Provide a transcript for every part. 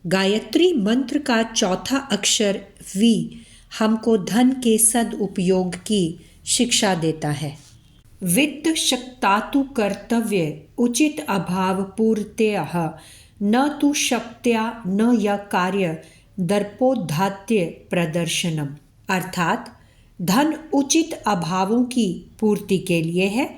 गायत्री मंत्र का चौथा अक्षर वी हमको धन के सदुपयोग की शिक्षा देता है। वित्त शक्तातु कर्तव्य उचित अभाव पूर्त्याह न तु शक्त्या न यह कार्य दर्पोद्धात्य प्रदर्शनम। अर्थात धन उचित अभावों की पूर्ति के लिए है,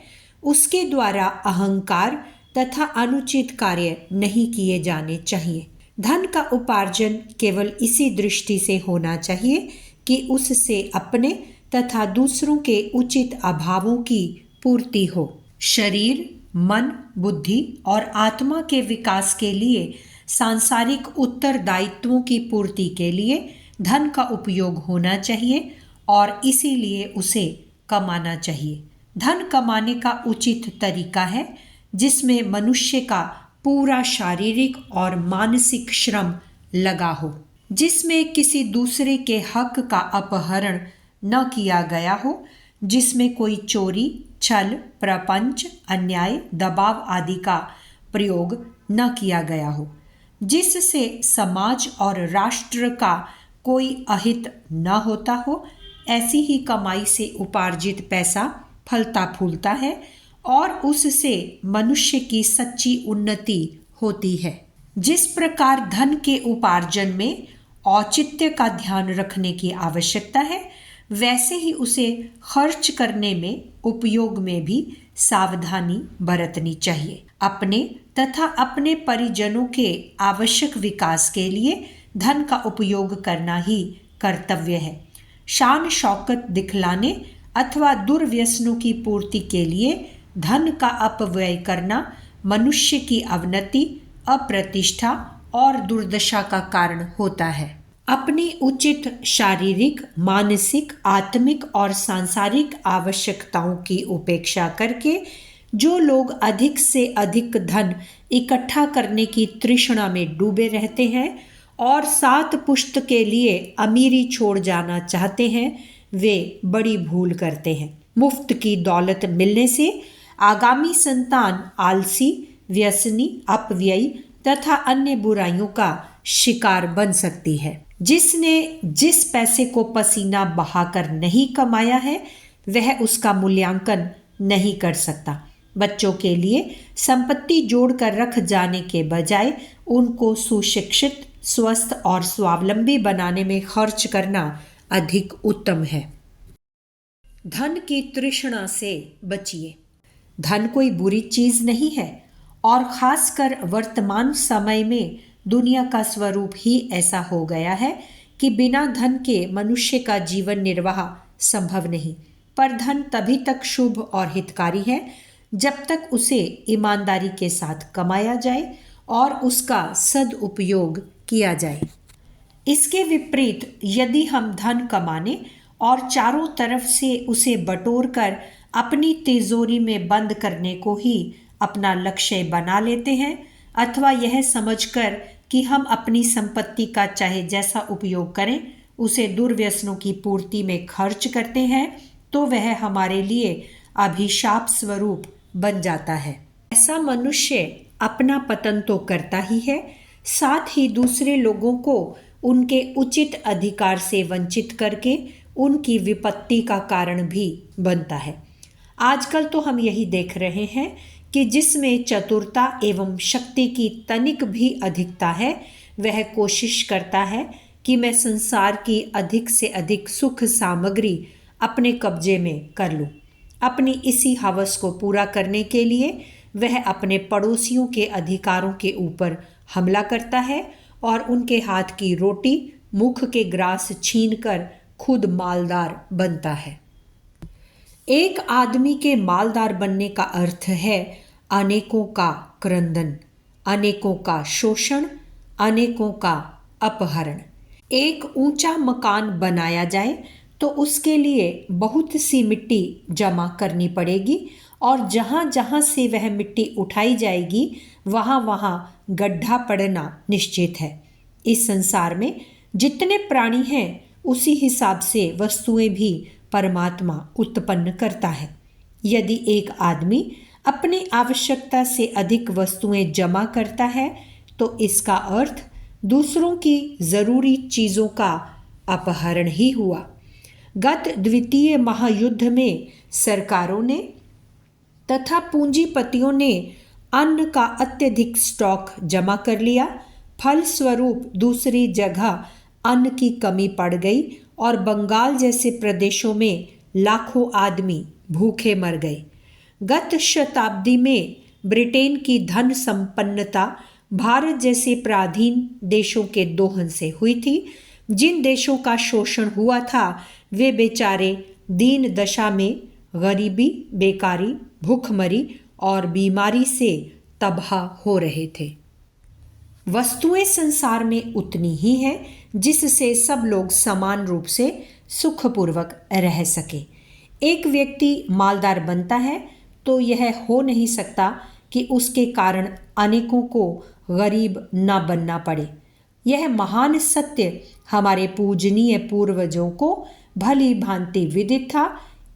उसके द्वारा अहंकार तथा अनुचित कार्य नहीं किए जाने चाहिए। धन का उपार्जन केवल इसी दृष्टि से होना चाहिए कि उससे अपने तथा दूसरों के उचित अभावों की पूर्ति हो। शरीर, मन, बुद्धि और आत्मा के विकास के लिए सांसारिक उत्तरदायित्वों की पूर्ति के लिए धन का उपयोग होना चाहिए और इसीलिए उसे कमाना चाहिए। धन कमाने का उचित तरीका है जिसमें मनुष्य का पूरा शारीरिक और मानसिक श्रम लगा हो, जिसमें किसी दूसरे के हक का अपहरण न किया गया हो, जिसमें कोई चोरी, छल, प्रपंच, अन्याय, दबाव आदि का प्रयोग न किया गया हो, जिससे समाज और राष्ट्र का कोई अहित न होता हो। ऐसी ही कमाई से उपार्जित पैसा फलता फूलता है और उससे मनुष्य की सच्ची उन्नति होती है। जिस प्रकार धन के उपार्जन में औचित्य का ध्यान रखने की आवश्यकता है, वैसे ही उसे खर्च करने में, उपयोग में भी सावधानी बरतनी चाहिए। अपने तथा अपने परिजनों के आवश्यक विकास के लिए धन का उपयोग करना ही कर्तव्य है। शान शौकत दिखलाने अथवा दुर्व्यसनों की पूर्ति के लिए धन का अपव्यय करना मनुष्य की अवनति, अप्रतिष्ठा और दुर्दशा का कारण होता है। अपनी उचित शारीरिक, मानसिक, आत्मिक और सांसारिक आवश्यकताओं की उपेक्षा करके जो लोग अधिक से अधिक धन इकट्ठा करने की तृष्णा में डूबे रहते हैं और सात पुश्त के लिए अमीरी छोड़ जाना चाहते हैं, वे बड़ी भूल करते हैं। मुफ्त की दौलत मिलने से आगामी संतान आलसी, व्यसनी, अपव्ययी तथा अन्य बुराइयों का शिकार बन सकती है। जिसने जिस पैसे को पसीना बहाकर नहीं कमाया है, वह उसका मूल्यांकन नहीं कर सकता। बच्चों के लिए संपत्ति जोड़कर रख जाने के बजाय उनको सुशिक्षित, स्वस्थ और स्वावलंबी बनाने में खर्च करना अधिक उत्तम है। धन की तृष्णा से बचिए। धन कोई बुरी चीज नहीं है और खासकर वर्तमान समय में दुनिया का स्वरूप ही ऐसा हो गया है कि बिना धन के मनुष्य का जीवन निर्वाह संभव नहीं। पर धन तभी तक शुभ और हितकारी है जब तक उसे ईमानदारी के साथ कमाया जाए और उसका सदुपयोग किया जाए। इसके विपरीत यदि हम धन कमाने और चारों तरफ से उसे बटोर कर अपनी तिजोरी में बंद करने को ही अपना लक्ष्य बना लेते हैं अथवा यह समझकर कि हम अपनी संपत्ति का चाहे जैसा उपयोग करें उसे दुर्व्यसनों की पूर्ति में खर्च करते हैं, तो वह हमारे लिए अभिशाप स्वरूप बन जाता है। ऐसा मनुष्य अपना पतन तो करता ही है, साथ ही दूसरे लोगों को उनके उचित अधिकार से वंचित करके उनकी विपत्ति का कारण भी बनता है। आजकल तो हम यही देख रहे हैं कि जिसमें चतुरता एवं शक्ति की तनिक भी अधिकता है, वह कोशिश करता है कि मैं संसार की अधिक से अधिक सुख सामग्री अपने कब्जे में कर लूं। अपनी इसी हवस को पूरा करने के लिए वह अपने पड़ोसियों के अधिकारों के ऊपर हमला करता है और उनके हाथ की रोटी, मुख के ग्रास छीनकर खुद मालदार बनता है। एक आदमी के मालदार बनने का अर्थ है अनेकों का क्रंदन, अनेकों का शोषण, अनेकों का अपहरण। एक ऊंचा मकान बनाया जाए तो उसके लिए बहुत सी मिट्टी जमा करनी पड़ेगी और जहाँ जहाँ से वह मिट्टी उठाई जाएगी वहाँ वहाँ गड्ढा पड़ना निश्चित है। इस संसार में जितने प्राणी हैं उसी हिसाब से वस्तुएं भी परमात्मा उत्पन्न करता है। यदि एक आदमी अपनी आवश्यकता से अधिक वस्तुएं जमा करता है तो इसका अर्थ दूसरों की जरूरी चीजों का अपहरण ही हुआ। गत द्वितीय महायुद्ध में सरकारों ने तथा पूंजीपतियों ने अन्न का अत्यधिक स्टॉक जमा कर लिया। फलस्वरूप दूसरी जगह अन्न की कमी पड़ गई और बंगाल जैसे प्रदेशों में लाखों आदमी भूखे मर गए। गत शताब्दी में ब्रिटेन की धन संपन्नता भारत जैसे पराधीन देशों के दोहन से हुई थी। जिन देशों का शोषण हुआ था वे बेचारे दीन दशा में गरीबी, बेकारी, भूखमरी और बीमारी से तबाह हो रहे थे। वस्तुएं संसार में उतनी ही हैं जिससे सब लोग समान रूप से सुखपूर्वक रह सके। एक व्यक्ति मालदार बनता है तो यह हो नहीं सकता कि उसके कारण अनेकों को गरीब न बनना पड़े। यह महान सत्य हमारे पूजनीय पूर्वजों को भली भांति विदित था,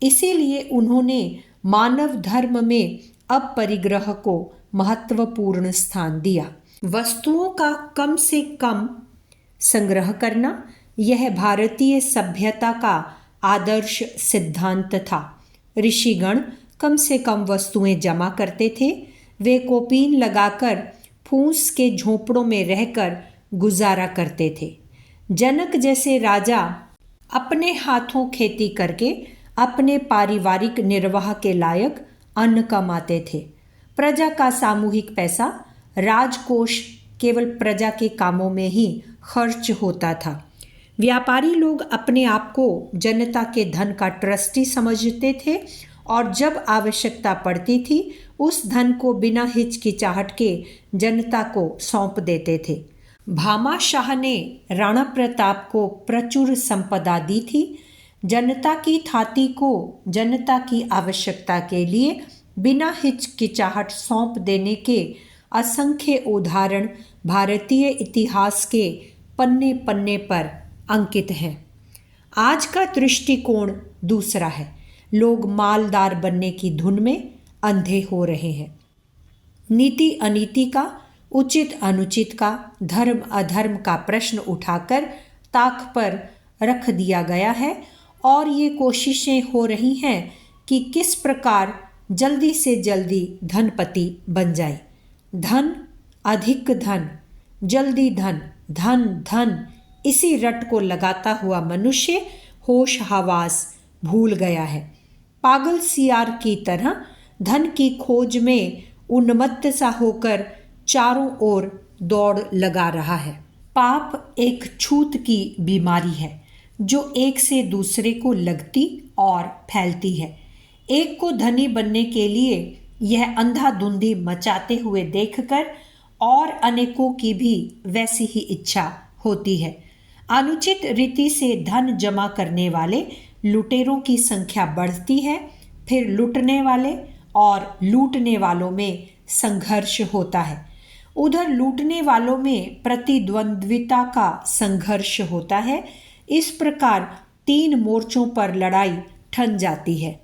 इसीलिए उन्होंने मानव धर्म में अपरिग्रह को महत्वपूर्ण स्थान दिया। वस्तुओं का कम से कम संग्रह करना यह भारतीय सभ्यता का आदर्श सिद्धांत था। ऋषिगण कम से कम वस्तुएं जमा करते थे। वे कोपीन लगाकर फूस के झोंपड़ों में रहकर गुजारा करते थे। जनक जैसे राजा अपने हाथों खेती करके अपने पारिवारिक निर्वाह के लायक अन्न कमाते थे। प्रजा का सामूहिक पैसा राजकोष केवल प्रजा के कामों में ही खर्च होता था। व्यापारी लोग अपने आप को जनता के धन का ट्रस्टी समझते थे और जब आवश्यकता पड़ती थी उस धन को बिना हिचकिचाहट के जनता को सौंप देते थे। भामा शाह ने राणा प्रताप को प्रचुर संपदा दी थी। जनता की थाती को जनता की आवश्यकता के लिए बिना हिचकिचाहट सौंप देने के असंख्य उदाहरण भारतीय इतिहास के पन्ने पन्ने पर अंकित हैं। आज का दृष्टिकोण दूसरा है। लोग मालदार बनने की धुन में अंधे हो रहे हैं। नीति अनीति का, उचित अनुचित का, धर्म अधर्म का प्रश्न उठाकर ताक पर रख दिया गया है और ये कोशिशें हो रही हैं कि किस प्रकार जल्दी से जल्दी धनपति बन जाए। धन, अधिक धन, जल्दी धन, धन धन, इसी रट को लगाता हुआ मनुष्य होश हवास भूल गया है। पागल सियार की तरह धन की खोज में उन्मत्त सा होकर चारों ओर दौड़ लगा रहा है। पाप एक छूत की बीमारी है जो एक से दूसरे को लगती और फैलती है। एक को धनी बनने के लिए यह अंधाधुंधी मचाते हुए देखकर और अनेकों की भी वैसी ही इच्छा होती है। अनुचित रीति से धन जमा करने वाले लुटेरों की संख्या बढ़ती है, फिर लूटने वाले और लूटने वालों में संघर्ष होता है। उधर लूटने वालों में प्रतिद्वंद्विता का संघर्ष होता है। इस प्रकार 3 मोर्चों पर लड़ाई ठन जाती है।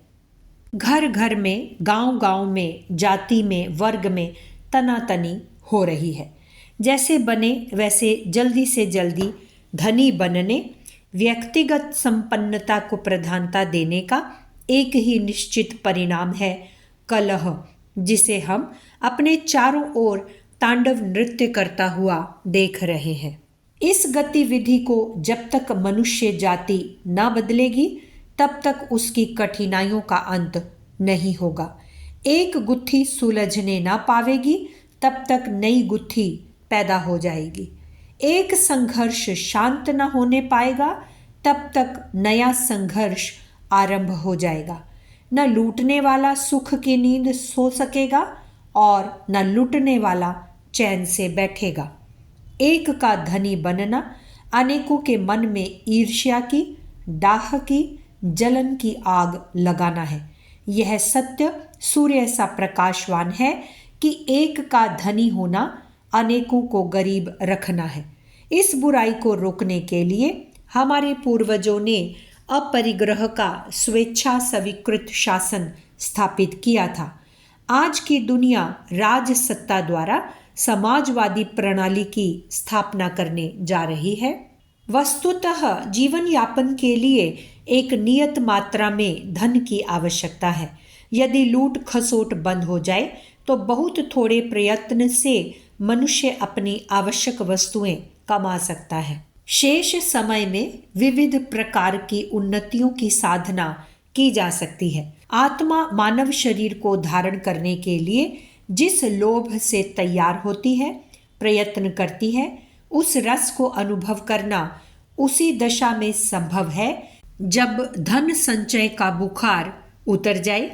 घर घर में, गांव गांव में, जाति में, वर्ग में तनातनी हो रही है। जैसे बने वैसे जल्दी से जल्दी धनी बनने, व्यक्तिगत संपन्नता को प्रधानता देने का एक ही निश्चित परिणाम है कलह, जिसे हम अपने चारों ओर तांडव नृत्य करता हुआ देख रहे हैं। इस गतिविधि को जब तक मनुष्य जाति न बदलेगी तब तक उसकी कठिनाइयों का अंत नहीं होगा। एक गुत्थी सुलझने ना पावेगी तब तक नई गुत्थी पैदा हो जाएगी। एक संघर्ष शांत न होने पाएगा तब तक नया संघर्ष आरंभ हो जाएगा। न लूटने वाला सुख की नींद सो सकेगा और न लूटने वाला चैन से बैठेगा। एक का धनी बनना अनेकों के मन में ईर्ष्या की, डाह की, जलन की आग लगाना है। यह सत्य सूर्य सा प्रकाशवान है कि एक का धनी होना अनेकों को गरीब रखना है। इस बुराई को रोकने के लिए हमारे पूर्वजों ने अपरिग्रह का स्वेच्छा स्वीकृत शासन स्थापित किया था। आज की दुनिया राज सत्ता द्वारा समाजवादी प्रणाली की स्थापना करने जा रही है। वस्तुतः जीवन यापन के लिए एक नियत मात्रा में धन की आवश्यकता है। यदि लूट खसोट बंद हो जाए तो बहुत थोड़े प्रयत्न से मनुष्य अपनी आवश्यक वस्तुएं कमा सकता है। शेष समय में विविध प्रकार की उन्नतियों की साधना की जा सकती है। आत्मा मानव शरीर को धारण करने के लिए जिस लोभ से तैयार होती है, प्रयत्न करती है, उस रस को अनुभव करना उसी दशा में संभव है जब धन संचय का बुखार उतर जाए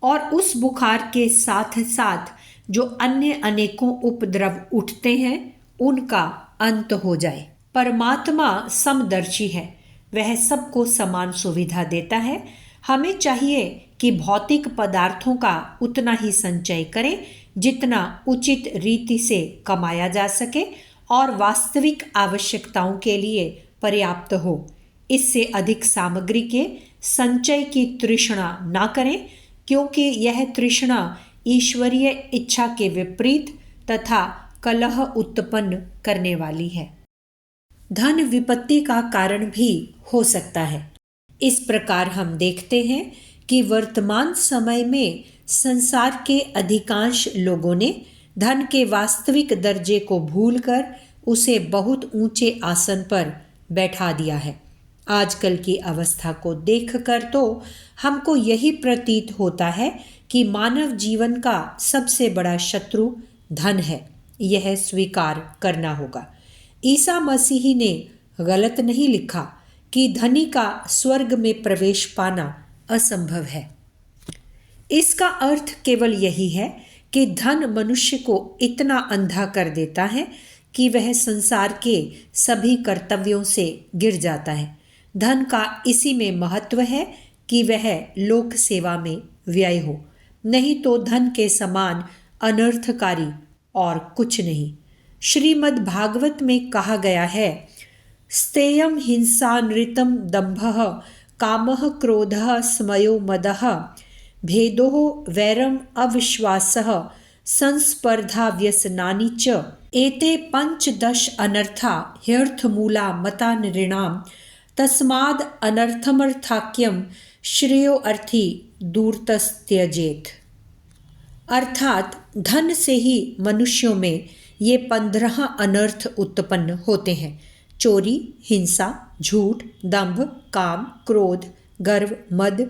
और उस बुखार के साथ साथ जो अन्य अनेकों उपद्रव उठते हैं उनका अंत हो जाए। परमात्मा समदर्शी है, वह सबको समान सुविधा देता है। हमें चाहिए कि भौतिक पदार्थों का उतना ही संचय करें जितना उचित रीति से कमाया जा सके और वास्तविक आवश्यकताओं के लिए पर्याप्त हो। इससे अधिक सामग्री के संचय की तृष्णा ना करें, क्योंकि यह तृष्णा ईश्वरीय इच्छा के विपरीत तथा कलह उत्पन्न करने वाली है। धन विपत्ति का कारण भी हो सकता है। इस प्रकार हम देखते हैं कि वर्तमान समय में संसार के अधिकांश लोगों ने धन के वास्तविक दर्जे को भूलकर उसे बहुत ऊंचे आसन पर बैठा दिया है। आजकल की अवस्था को देखकर तो हमको यही प्रतीत होता है कि मानव जीवन का सबसे बड़ा शत्रु धन है। यह स्वीकार करना होगा। ईसा मसीह ने गलत नहीं लिखा कि धनी का स्वर्ग में प्रवेश पाना असंभव है। इसका अर्थ केवल यही है कि धन मनुष्य को इतना अंधा कर देता है कि वह संसार के सभी कर्तव्यों से गिर जाता है। धन का इसी में महत्व है कि वह लोक सेवा में व्यय हो, नहीं तो धन के समान अनर्थकारी और कुछ नहीं। श्रीमद् भागवत में कहा गया है, स्तेयम हिंसा नृतम दंभः कामः क्रोधः स्मयो मदः भेदो वैरम अविश्वासः संस्पर्धा व्यसनानि च एते पंचदश अनर्था ह्यर्थमूला मता नृणाम तस्माद् अनर्थमर्थाख्यम श्रेयो अर्थी दूरतस्त्यजेत। अर्थात धन से ही मनुष्यों में ये 15 अनर्थ उत्पन्न होते हैं। चोरी, हिंसा, झूठ, दंभ, काम, क्रोध, गर्व, मद,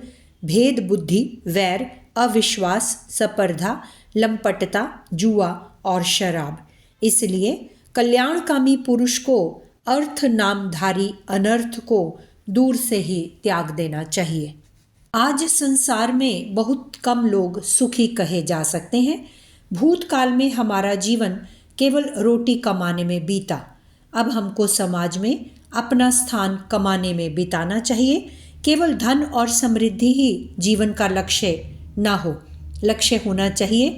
भेद बुद्धि, वैर, अविश्वास, स्पर्धा, लंपटता, जुआ और शराब। इसलिए कल्याणकामी पुरुष को अर्थ नामधारी अनर्थ को दूर से ही त्याग देना चाहिए। आज संसार में बहुत कम लोग सुखी कहे जा सकते हैं। भूतकाल में हमारा जीवन केवल रोटी कमाने में बीता। अब हमको समाज में अपना स्थान कमाने में बिताना चाहिए। केवल धन और समृद्धि ही जीवन का लक्ष्य ना हो। लक्ष्य होना चाहिए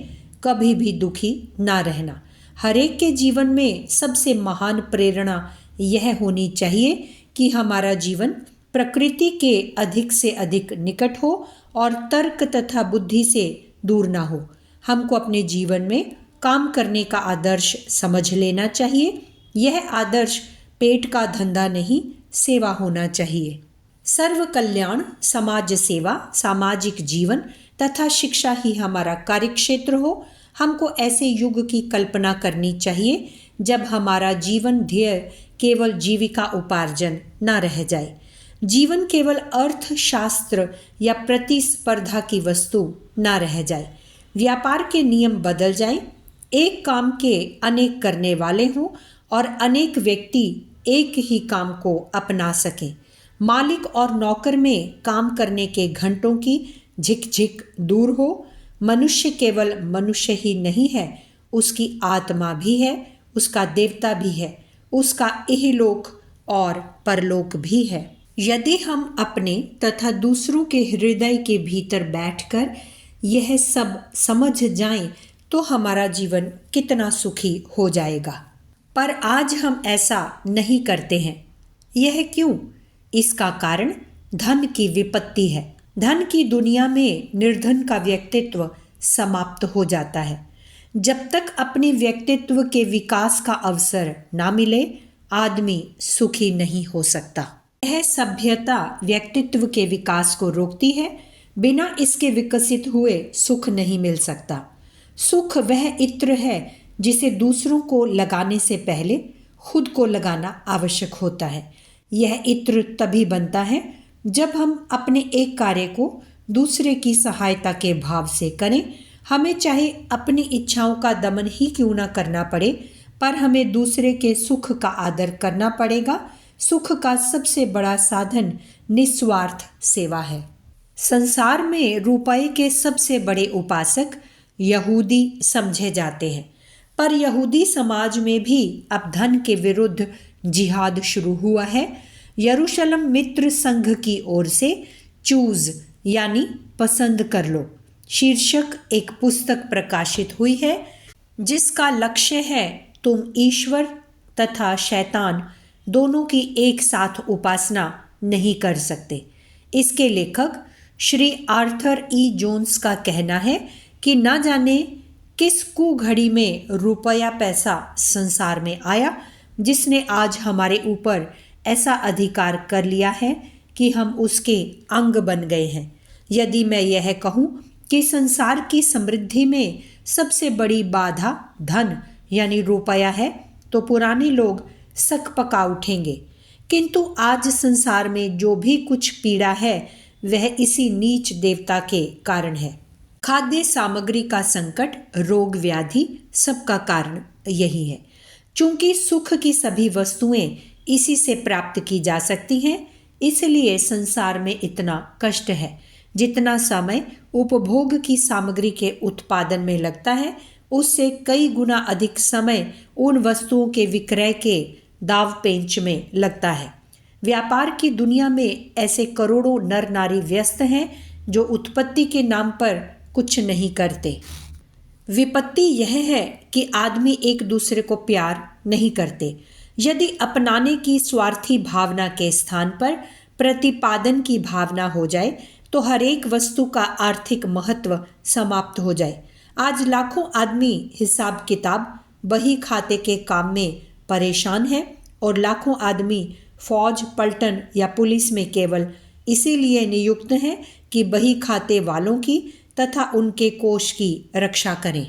कभी भी दुखी ना रहना। हर एक के जीवन में सबसे महान प्रेरणा यह होनी चाहिए कि हमारा जीवन प्रकृति के अधिक से अधिक निकट हो और तर्क तथा बुद्धि से दूर ना हो। हमको अपने जीवन में काम करने का आदर्श समझ लेना चाहिए। यह आदर्श पेट का धंधा नहीं, सेवा होना चाहिए। सर्व कल्याण, समाज सेवा, सामाजिक जीवन तथा शिक्षा ही हमारा कार्यक्षेत्र हो। हमको ऐसे युग की कल्पना करनी चाहिए जब हमारा जीवन ध्येय केवल जीविका उपार्जन न रह जाए। जीवन केवल अर्थशास्त्र या प्रतिस्पर्धा की वस्तु न रह जाए। व्यापार के नियम बदल जाएं, एक काम के अनेक करने वाले हों और अनेक व्यक्ति एक ही काम को अपना सकें। मालिक और नौकर में काम करने के घंटों की झिकझिक दूर हो। मनुष्य केवल मनुष्य ही नहीं है, उसकी आत्मा भी है, उसका देवता भी है, उसका इहलोक और परलोक भी है। यदि हम अपने तथा दूसरों के हृदय के भीतर बैठकर यह सब समझ जाएं तो हमारा जीवन कितना सुखी हो जाएगा। पर आज हम ऐसा नहीं करते हैं। यह क्यों? इसका कारण धन की विपत्ति है। धन की दुनिया में निर्धन का व्यक्तित्व समाप्त हो जाता है। जब तक अपने व्यक्तित्व के विकास का अवसर ना मिले, आदमी सुखी नहीं हो सकता। यह सभ्यता व्यक्तित्व के विकास को रोकती है। बिना इसके विकसित हुए सुख नहीं मिल सकता। सुख वह इत्र है जिसे दूसरों को लगाने से पहले खुद को लगाना आवश्यक होता है। यह इत्र तभी बनता है जब हम अपने एक कार्य को दूसरे की सहायता के भाव से करें। हमें चाहे अपनी इच्छाओं का दमन ही क्यों ना करना पड़े, पर हमें दूसरे के सुख का आदर करना पड़ेगा। सुख का सबसे बड़ा साधन निस्वार्थ सेवा है। संसार में रुपए के सबसे बड़े उपासक यहूदी समझे जाते हैं, पर यहूदी समाज में भी अब धन के विरुद्ध जिहाद शुरू हुआ है। यरूशलेम मित्र संघ की ओर से चूज यानी पसंद कर लो शीर्षक एक पुस्तक प्रकाशित हुई है, जिसका लक्ष्य है तुम ईश्वर तथा शैतान दोनों की एक साथ उपासना नहीं कर सकते। इसके लेखक श्री आर्थर ई जोन्स का कहना है कि ना जाने किस कुघड़ी में रुपया पैसा संसार में आया, जिसने आज हमारे ऊपर ऐसा अधिकार कर लिया है कि हम उसके अंग बन गए हैं। यदि मैं यह कहूँ कि संसार की समृद्धि में सबसे बड़ी बाधा धन यानी रुपया है, तो पुराने लोग सक पका उठेंगे। किंतु आज संसार में जो भी कुछ पीड़ा है वह इसी नीच देवता के कारण है। खाद्य सामग्री का संकट, रोग व्याधि सबका कारण यही है। चूंकि सुख की सभी वस्तुएं इसी से प्राप्त की जा सकती हैं, इसलिए संसार में इतना कष्ट है। जितना समय उपभोग की सामग्री के उत्पादन में लगता है, उससे कई गुना अधिक समय उन वस्तुओं के विक्रय के दाव पेंच में लगता है। व्यापार की दुनिया में ऐसे करोड़ों नर नारी व्यस्त हैं जो उत्पत्ति के नाम पर कुछ नहीं करते। विपत्ति यह है कि आदमी एक दूसरे को प्यार नहीं करते। यदि अपनाने की स्वार्थी भावना के स्थान पर प्रतिपादन की भावना हो जाए तो हर एक वस्तु का आर्थिक महत्व समाप्त हो जाए। आज लाखों आदमी हिसाब किताब बही खाते के काम में परेशान हैं और लाखों आदमी फौज, पलटन या पुलिस में केवल इसीलिए नियुक्त हैं कि बही खाते वालों की तथा उनके कोष की रक्षा करें।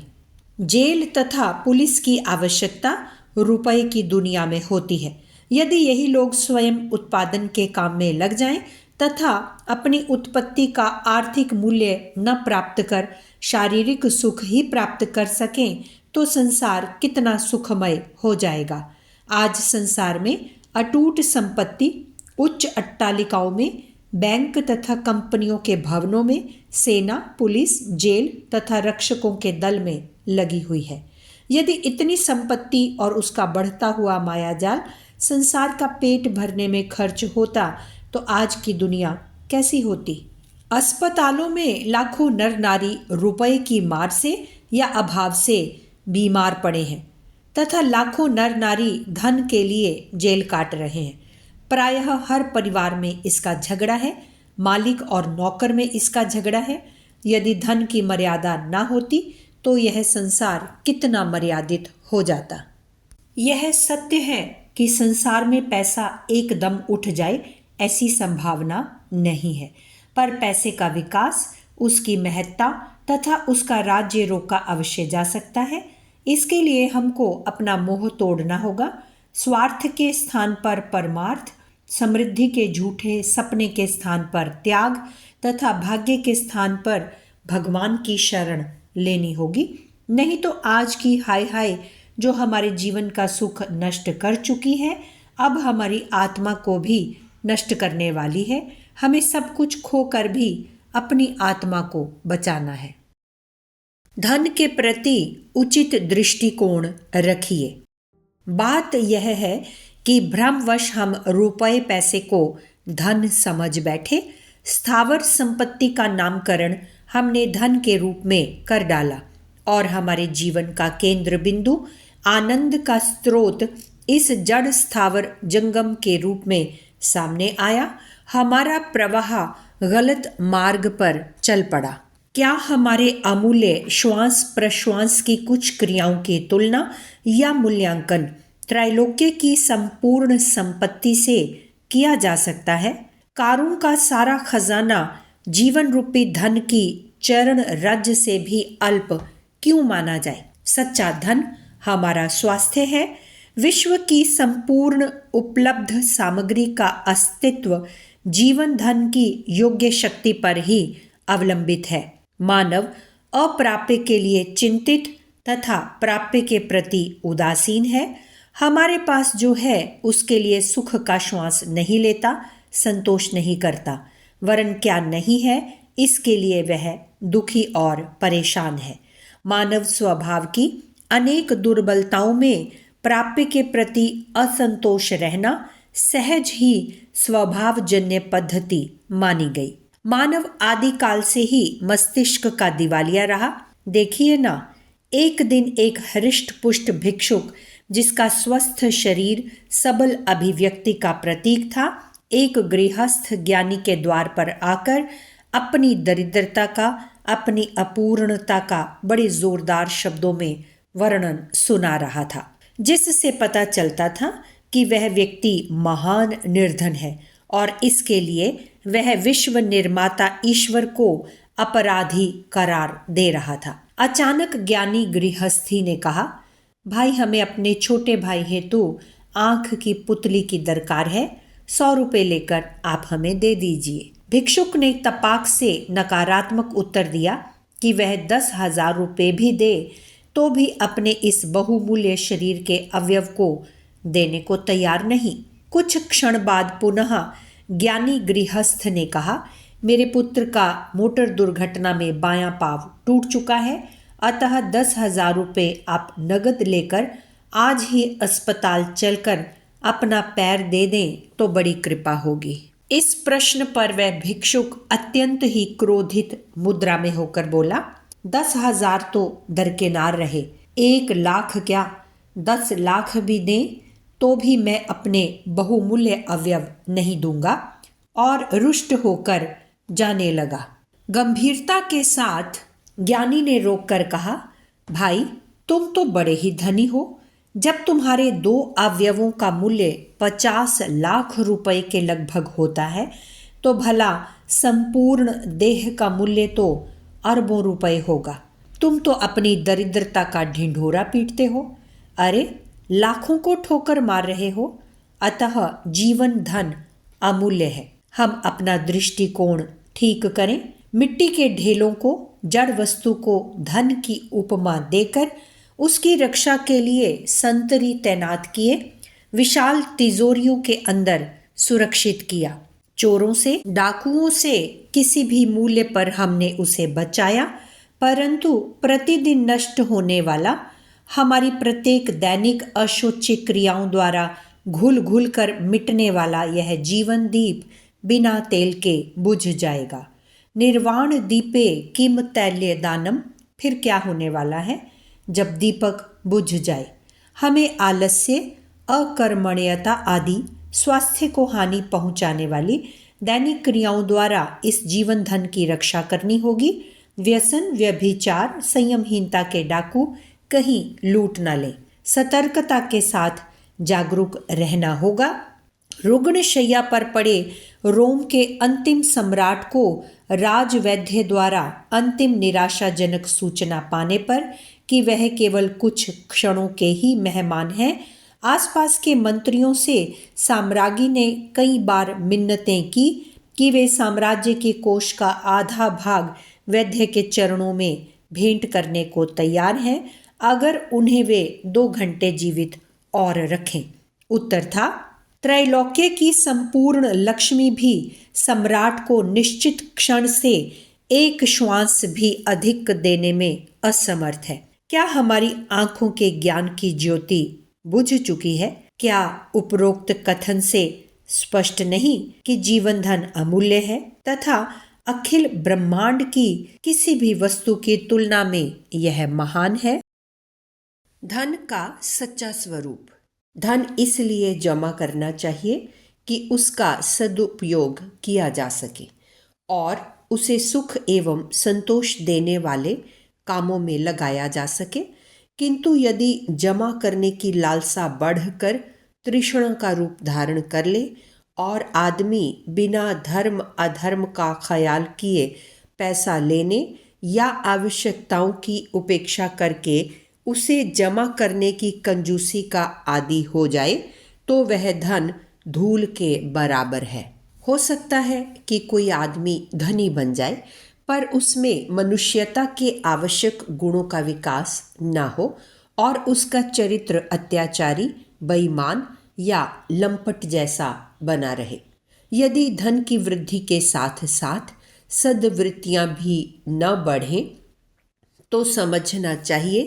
जेल तथा पुलिस की आवश्यकता रुपए की दुनिया में होती है। यदि यही लोग स्वयं उत्पादन के काम में लग जाएं तथा अपनी उत्पत्ति का आर्थिक मूल्य न प्राप्त कर शारीरिक सुख ही प्राप्त कर सकें, तो संसार कितना सुखमय हो जाएगा। आज संसार में अटूट संपत्ति, उच्च अट्टालिकाओं में, बैंक तथा कंपनियों के भवनों में सेना, पुलिस, जेल तथा रक्षकों के दल में लगी हुई है। यदि इतनी संपत्ति और उसका बढ़ता हुआ मायाजाल संसार का पेट भरने में खर्च होता तो आज की दुनिया कैसी होती। अस्पतालों में लाखों नर नारी रुपए की मार से या अभाव से बीमार पड़े हैं तथा लाखों नर नारी धन के लिए जेल काट रहे हैं। प्रायः हर परिवार में इसका झगड़ा है, मालिक और नौकर में इसका झगड़ा है। यदि धन की मर्यादा ना होती तो यह संसार कितना मर्यादित हो जाता। यह सत्य है कि संसार में पैसा एकदम उठ जाए ऐसी संभावना नहीं है, पर पैसे का विकास, उसकी महत्ता तथा उसका राज्य रोका अवश्य जा सकता है। इसके लिए हमको अपना मोह तोड़ना होगा। स्वार्थ के स्थान पर परमार्थ, समृद्धि के झूठे सपने के स्थान पर त्याग तथा भाग्य के स्थान पर भगवान की शरण लेनी होगी। नहीं तो आज की हाय हाय जो हमारे जीवन का सुख नष्ट कर चुकी है, अब हमारी आत्मा को भी नष्ट करने वाली है। हमें सब कुछ खोकर भी अपनी आत्मा को बचाना है। धन के प्रति उचित दृष्टिकोण रखिए। बात यह है कि भ्रमवश हम रुपए पैसे को धन समझ बैठे। स्थावर संपत्ति का नामकरण हमने धन के रूप में कर डाला और हमारे जीवन का केंद्र बिंदु, आनंद का स्रोत इस जड़ स्थावर जंगम के रूप में सामने आया। हमारा प्रवाह गलत मार्ग पर चल पड़ा। क्या हमारे अमूल्य श्वास प्रश्वास की कुछ क्रियाओं की तुलना या मूल्यांकन त्रैलोक्य की संपूर्ण संपत्ति से किया जा सकता है? कारून का सारा खजाना जीवन रूपी धन की चरण राज्य से भी अल्प क्यों माना जाए? सच्चा धन हमारा स्वास्थ्य है। विश्व की संपूर्ण उपलब्ध सामग्री का अस्तित्व जीवन धन की योग्य शक्ति पर ही अवलंबित है। मानव अप्राप्य के लिए चिंतित तथा प्राप्य के प्रति उदासीन है। हमारे पास जो है उसके लिए सुख का श्वास नहीं लेता, संतोष नहीं करता, वरन क्या नहीं है इसके लिए वह दुखी और परेशान है। मानव स्वभाव की अनेक दुर्बलताओं में प्राप्य के प्रति असंतोष रहना सहज ही स्वभावजन्य पद्धति मानी गई। मानव आदिकाल से ही मस्तिष्क का दिवालिया रहा। देखिए ना, एक दिन एक हृष्ट पुष्ट भिक्षुक जिसका स्वस्थ शरीर सबल अभिव्यक्ति का प्रतीक था, एक गृहस्थ ज्ञानी के द्वार पर आकर अपनी दरिद्रता का, अपनी अपूर्णता का बड़े जोरदार शब्दों में वर्णन सुना रहा था, जिससे पता चलता था कि वह व्यक्ति महान निर्धन है और इसके लिए वह विश्व निर्माता ईश्वर को अपराधी करार दे रहा था। अचानक ज्ञानी गृहस्थी ने कहा, भाई हमें अपने छोटे भाई हेतु आंख की पुतली की दरकार है, 100 रुपये लेकर आप हमें दे दीजिए। भिक्षुक ने तपाक से नकारात्मक उत्तर दिया कि वह 10,000 रुपये भी दे तो भी अपने इस बहुमूल्य शरीर के अवयव को देने को तैयार नहीं। कुछ क्षण बाद पुनः ज्ञानी गृहस्थ ने कहा, मेरे पुत्र का मोटर दुर्घटना में बायां पांव टूट चुका है, अतः 10,000 रुपये आप नगद लेकर आज ही अस्पताल चलकर अपना पैर दे दें तो बड़ी कृपा होगी। इस प्रश्न पर वह भिक्षुक अत्यंत ही क्रोधित मुद्रा में होकर बोला, 10,000 तो दरकिनार रहे, 1 लाख क्या 10 लाख भी दें तो भी मैं अपने बहुमूल्य अवयव नहीं दूंगा। और रुष्ट होकर जाने लगा। गंभीरता के साथ ज्ञानी ने रोककर कहा, भाई तुम तो बड़े ही धनी हो, जब तुम्हारे 2 अवयवों का मूल्य 50 लाख रुपए के लगभग होता है तो भला संपूर्ण देह का मूल्य तो अरबों रुपए होगा। तुम तो अपनी दरिद्रता का ढिंढोरा पीटते हो, अरे लाखों को ठोकर मार रहे हो। अतः जीवन धन अमूल्य है। हम अपना दृष्टिकोण ठीक करें। मिट्टी के ढेलों को, जड़ वस्तु को धन की उपमा देकर उसकी रक्षा के लिए संतरी तैनात किए, विशाल तिजोरियों के अंदर सुरक्षित किया। चोरों से, डाकुओं से किसी भी मूल्य पर हमने उसे बचाया, परंतु प्रतिदिन नष्ट होने वाला, हमारी प्रत्येक दैनिक अशुचि क्रियाओं द्वारा घुल घुल कर मिटने वाला यह जीवन दीप बिना तेल के बुझ जाएगा। निर्वाण दीपे किम तैल्य दानम, फिर क्या होने वाला है जब दीपक बुझ जाए। हमें आलस्य, अकर्मण्यता आदि स्वास्थ्य को हानि पहुंचाने वाली दैनिक क्रियाओं द्वारा इस जीवन धन की रक्षा करनी होगी। व्यसन, व्यभिचार, संयमहीनता के डाकू कहीं लूट न लें। सतर्कता के साथ जागरूक रहना होगा। रुग्णशैया पर पड़े रोम के अंतिम सम्राट को राजवैद्य द्वारा अंतिम निराशाजनक सूचना पाने पर कि वह केवल कुछ क्षणों के ही मेहमान हैं, आसपास के मंत्रियों से साम्राज्ञी ने कई बार मिन्नतें की कि वे साम्राज्य के कोष का आधा भाग वैद्य के चरणों में भेंट करने को तैयार हैं, अगर उन्हें वे 2 घंटे जीवित और रखें। उत्तर था, त्रैलोक्य की संपूर्ण लक्ष्मी भी सम्राट को निश्चित क्षण से 1 श्वास भी अधिक देने में असमर्थ है। क्या हमारी आंखों के ज्ञान की ज्योति बुझ चुकी है? क्या उपरोक्त कथन से स्पष्ट नहीं कि जीवन धन अमूल्य है तथा अखिल ब्रह्मांड की किसी भी वस्तु की तुलना में यह महान है? धन का सच्चा स्वरूप। धन इसलिए जमा करना चाहिए कि उसका सदुपयोग किया जा सके और उसे सुख एवं संतोष देने वाले कामों में लगाया जा सके। किंतु यदि जमा करने की लालसा बढ़कर तृष्णा का रूप धारण कर ले और आदमी बिना धर्म अधर्म का ख्याल किए पैसा लेने या आवश्यकताओं की उपेक्षा करके उसे जमा करने की कंजूसी का आदी हो जाए तो वह धन धूल के बराबर है। हो सकता है कि कोई आदमी धनी बन जाए पर उसमें मनुष्यता के आवश्यक गुणों का विकास न हो और उसका चरित्र अत्याचारी, बेईमान या लंपट जैसा बना रहे। यदि धन की वृद्धि के साथ साथ सद्वृत्तियां भी न बढ़ें तो समझना चाहिए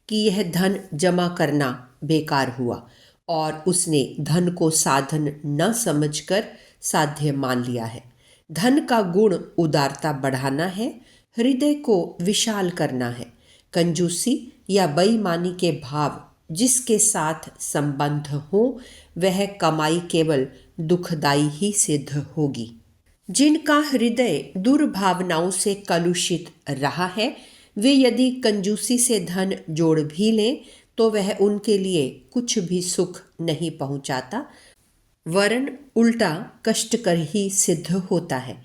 कि यह धन जमा करना बेकार हुआ और उसने धन को साधन न समझकर साध्य मान लिया है। धन का गुण उदारता बढ़ाना है, हृदय को विशाल करना है। कंजूसी या बेईमानी के भाव जिसके साथ संबंध हो वह कमाई केवल दुखदाई ही सिद्ध होगी। जिनका हृदय दुर्भावनाओं से कलुषित रहा है वे यदि कंजूसी से धन जोड़ भी लें तो वह उनके लिए कुछ भी सुख नहीं पहुंचाता, वरन उल्टा कष्टकर ही सिद्ध होता है।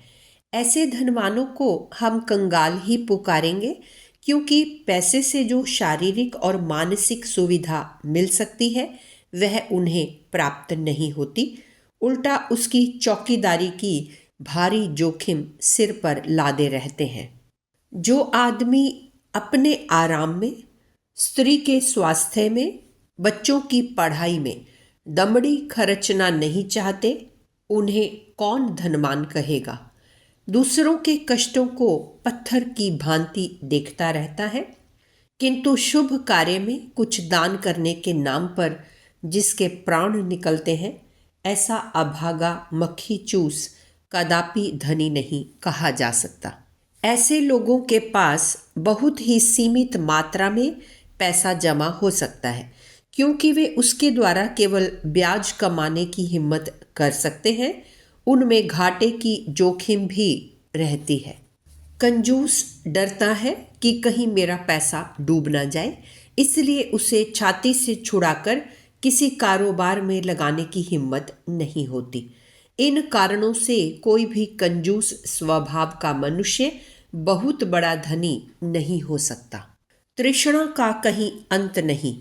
ऐसे धनवानों को हम कंगाल ही पुकारेंगे क्योंकि पैसे से जो शारीरिक और मानसिक सुविधा मिल सकती है वह उन्हें प्राप्त नहीं होती, उल्टा उसकी चौकीदारी की भारी जोखिम सिर पर लादे रहते हैं। जो आदमी अपने आराम में, स्त्री के स्वास्थ्य में, बच्चों की पढ़ाई में दमड़ी खर्चना नहीं चाहते उन्हें कौन धनवान कहेगा। दूसरों के कष्टों को पत्थर की भांति देखता रहता है किंतु शुभ कार्य में कुछ दान करने के नाम पर जिसके प्राण निकलते हैं ऐसा अभागा मक्खी चूस कदापि धनी नहीं कहा जा सकता। ऐसे लोगों के पास बहुत ही सीमित मात्रा में पैसा जमा हो सकता है क्योंकि वे उसके द्वारा केवल ब्याज कमाने की हिम्मत कर सकते हैं, उनमें घाटे की जोखिम भी रहती है। कंजूस डरता है कि कहीं मेरा पैसा डूब ना जाए, इसलिए उसे छाती से छुड़ाकर किसी कारोबार में लगाने की हिम्मत नहीं होती। इन कारणों से कोई भी कंजूस स्वभाव का मनुष्य बहुत बड़ा धनी नहीं हो सकता। तृष्णा का कहीं अंत नहीं,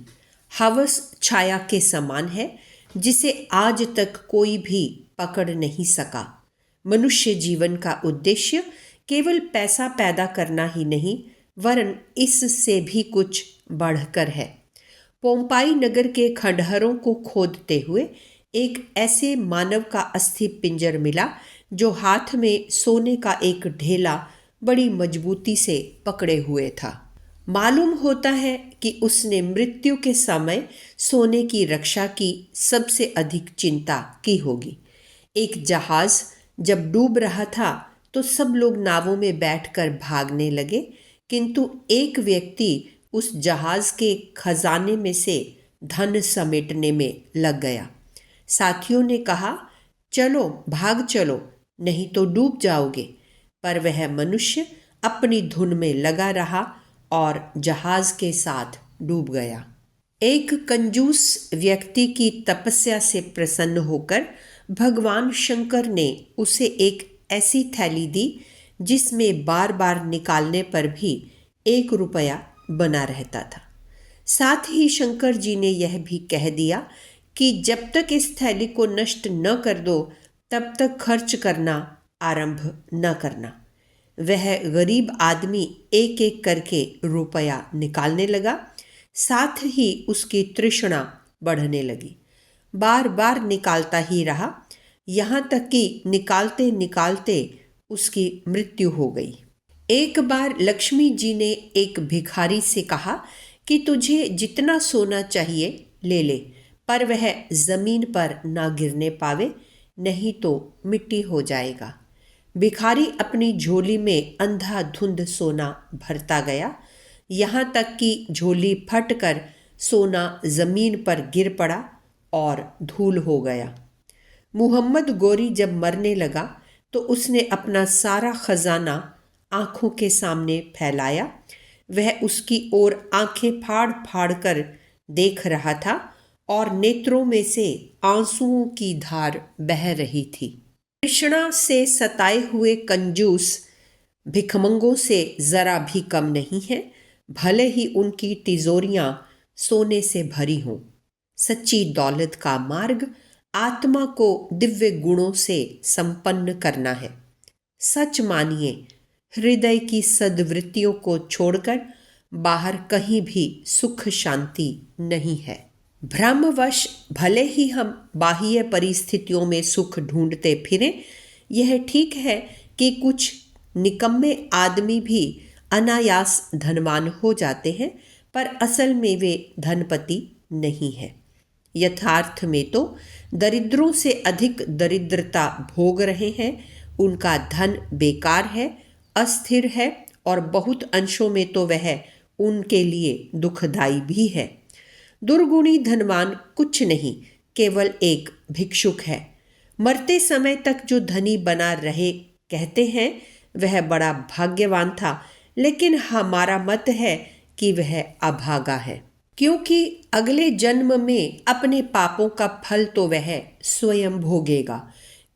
हवस छाया के समान है जिसे आज तक कोई भी पकड़ नहीं सका। मनुष्य जीवन का उद्देश्य केवल पैसा पैदा करना ही नहीं वरन इससे भी कुछ बढ़कर है। पोम्पाई नगर के खंडहरों को खोदते हुए एक ऐसे मानव का अस्थि पिंजर मिला जो हाथ में सोने का एक ढेला बड़ी मजबूती से पकड़े हुए था। मालूम होता है कि उसने मृत्यु के समय सोने की रक्षा की सबसे अधिक चिंता की होगी। एक जहाज जब डूब रहा था तो सब लोग नावों में बैठकर भागने लगे किंतु एक व्यक्ति उस जहाज के खजाने में से धन समेटने में लग गया। साथियों ने कहा, चलो भाग चलो नहीं तो डूब जाओगे, पर वह मनुष्य अपनी धुन में लगा रहा और जहाज के साथ डूब गया। एक कंजूस व्यक्ति की तपस्या से प्रसन्न होकर भगवान शंकर ने उसे एक ऐसी थैली दी जिसमें बार बार निकालने पर भी 1 रुपया बना रहता था। साथ ही शंकर जी ने यह भी कह दिया कि जब तक इस थैली को नष्ट न कर दो तब तक खर्च करना आरंभ न करना। वह गरीब आदमी एक एक करके रुपया निकालने लगा, साथ ही उसकी तृष्णा बढ़ने लगी। बार बार निकालता ही रहा, यहाँ तक कि निकालते निकालते उसकी मृत्यु हो गई। एक बार लक्ष्मी जी ने एक भिखारी से कहा कि तुझे जितना सोना चाहिए ले ले, पर वह जमीन पर ना गिरने पावे, नहीं तो मिट्टी हो जाएगा। भिखारी अपनी झोली में अंधाधुंध सोना भरता गया, यहाँ तक कि झोली फटकर सोना जमीन पर गिर पड़ा और धूल हो गया। मुहम्मद गोरी जब मरने लगा तो उसने अपना सारा खजाना आंखों के सामने फैलाया। वह उसकी ओर आंखें फाड़ फाड़ कर देख रहा था और नेत्रों में से आंसुओं की धार बह रही थी। तृष्णा से सताए हुए कंजूस भिखमंगों से जरा भी कम नहीं है, भले ही उनकी तिजोरियां सोने से भरी हों। सच्ची दौलत का मार्ग आत्मा को दिव्य गुणों से संपन्न करना है। सच मानिए, हृदय की सद्वृत्तियों को छोड़कर बाहर कहीं भी सुख शांति नहीं है। भ्रमवश भले ही हम बाह्य परिस्थितियों में सुख ढूंढते फिरें, यह ठीक है कि कुछ निकम्मे आदमी भी अनायास धनवान हो जाते हैं, पर असल में वे धनपति नहीं है। यथार्थ में तो दरिद्रों से अधिक दरिद्रता भोग रहे हैं। उनका धन बेकार है, अस्थिर है और बहुत अंशों में तो वह उनके लिए दुखदाई भी है। दुर्गुणी धनवान कुछ नहीं, केवल एक भिक्षुक है। मरते समय तक जो धनी बना रहे कहते हैं वह बड़ा भाग्यवान था, लेकिन हमारा मत है कि वह अभागा है, क्योंकि अगले जन्म में अपने पापों का फल तो वह स्वयं भोगेगा,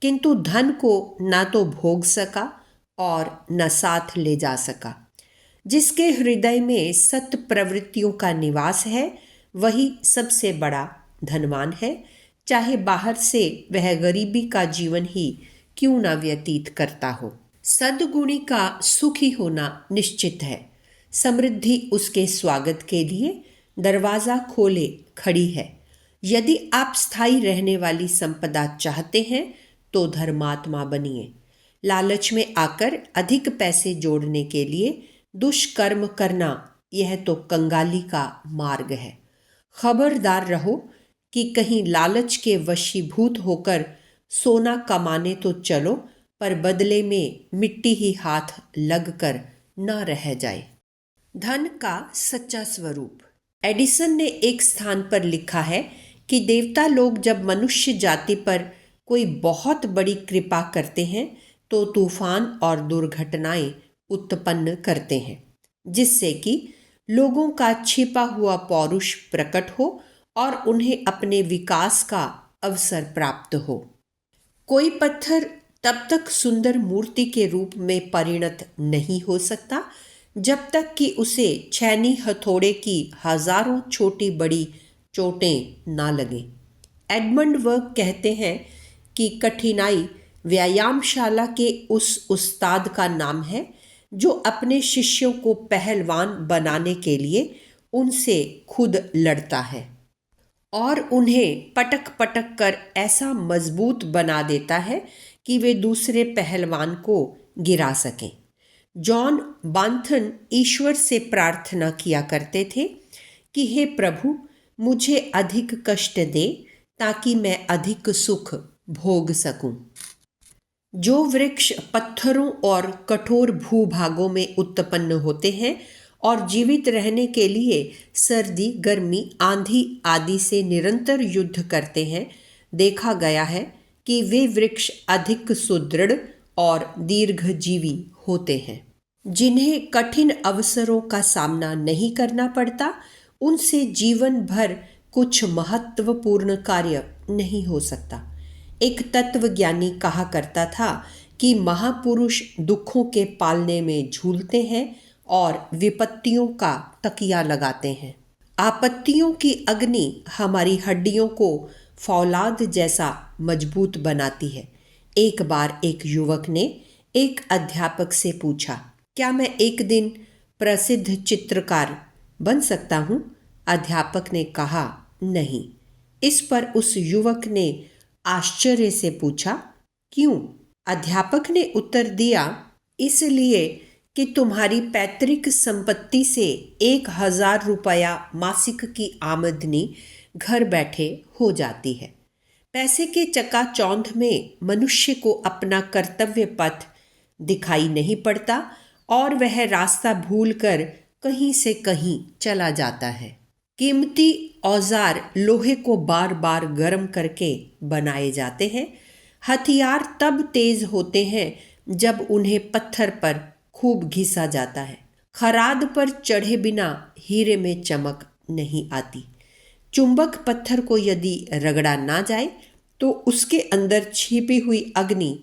किंतु धन को ना तो भोग सका और न साथ ले जा सका। जिसके हृदय में सत प्रवृत्तियों का निवास है वही सबसे बड़ा धनवान है, चाहे बाहर से वह गरीबी का जीवन ही क्यों ना व्यतीत करता हो। सद्गुणी का सुखी होना निश्चित है। समृद्धि उसके स्वागत के लिए दरवाजा खोले खड़ी है। यदि आप स्थायी रहने वाली संपदा चाहते हैं तो धर्मात्मा बनिए। लालच में आकर अधिक पैसे जोड़ने के लिए दुष्कर्म करना, यह तो कंगाली का मार्ग है। खबरदार रहो कि कहीं लालच के वशीभूत होकर सोना कमाने तो चलो, पर बदले में मिट्टी ही हाथ लगकर न रह जाए। धन का सच्चा स्वरूप। एडिसन ने एक स्थान पर लिखा है कि देवता लोग जब मनुष्य जाति पर कोई बहुत बड़ी कृपा करते हैं तो तूफान और दुर्घटनाएं उत्पन्न करते हैं, जिससे कि लोगों का छिपा हुआ पौरुष प्रकट हो और उन्हें अपने विकास का अवसर प्राप्त हो। कोई पत्थर तब तक सुंदर मूर्ति के रूप में परिणत नहीं हो सकता जब तक कि उसे छैनी हथौड़े की हजारों छोटी बड़ी चोटें ना लगें। एडमंड वर्क कहते हैं कि कठिनाई व्यायामशाला के उस उस्ताद का नाम है जो अपने शिष्यों को पहलवान बनाने के लिए उनसे खुद लड़ता है और उन्हें पटक पटक कर ऐसा मजबूत बना देता है कि वे दूसरे पहलवान को गिरा सकें। जॉन बांथन ईश्वर से प्रार्थना किया करते थे कि हे प्रभु, मुझे अधिक कष्ट दे ताकि मैं अधिक सुख भोग सकूं। जो वृक्ष पत्थरों और कठोर भूभागों में उत्पन्न होते हैं और जीवित रहने के लिए सर्दी, गर्मी, आंधी आदि से निरंतर युद्ध करते हैं, देखा गया है कि वे वृक्ष अधिक सुदृढ़ और दीर्घजीवी होते हैं। जिन्हें कठिन अवसरों का सामना नहीं करना पड़ता, उनसे जीवन भर कुछ महत्वपूर्ण कार्य नहीं हो सकता। एक तत्वज्ञानी कहा करता था कि महापुरुष दुखों के पालने में झूलते हैं और विपत्तियों का तकिया लगाते हैं। आपत्तियों की अग्नि हमारी हड्डियों को फौलाद जैसा मजबूत बनाती है। एक बार एक युवक ने एक अध्यापक से पूछा, क्या मैं एक दिन प्रसिद्ध चित्रकार बन सकता हूँ? अध्यापक ने कहा, नहीं। इस पर उस युवक ने आश्चर्य से पूछा, क्यों? अध्यापक ने उत्तर दिया, इसलिए कि तुम्हारी पैतृक संपत्ति से 1000 रुपया मासिक की आमदनी घर बैठे हो जाती है। पैसे के चकाचौंध में मनुष्य को अपना कर्तव्य पथ दिखाई नहीं पड़ता और वह रास्ता भूलकर कहीं से कहीं चला जाता है। कीमती औजार लोहे को बार बार गर्म करके बनाए जाते हैं। हथियार तब तेज होते हैं जब उन्हें पत्थर पर खूब घिसा जाता है। खराद पर चढ़े बिना हीरे में चमक नहीं आती। चुंबक पत्थर को यदि रगड़ा ना जाए तो उसके अंदर छिपी हुई अग्नि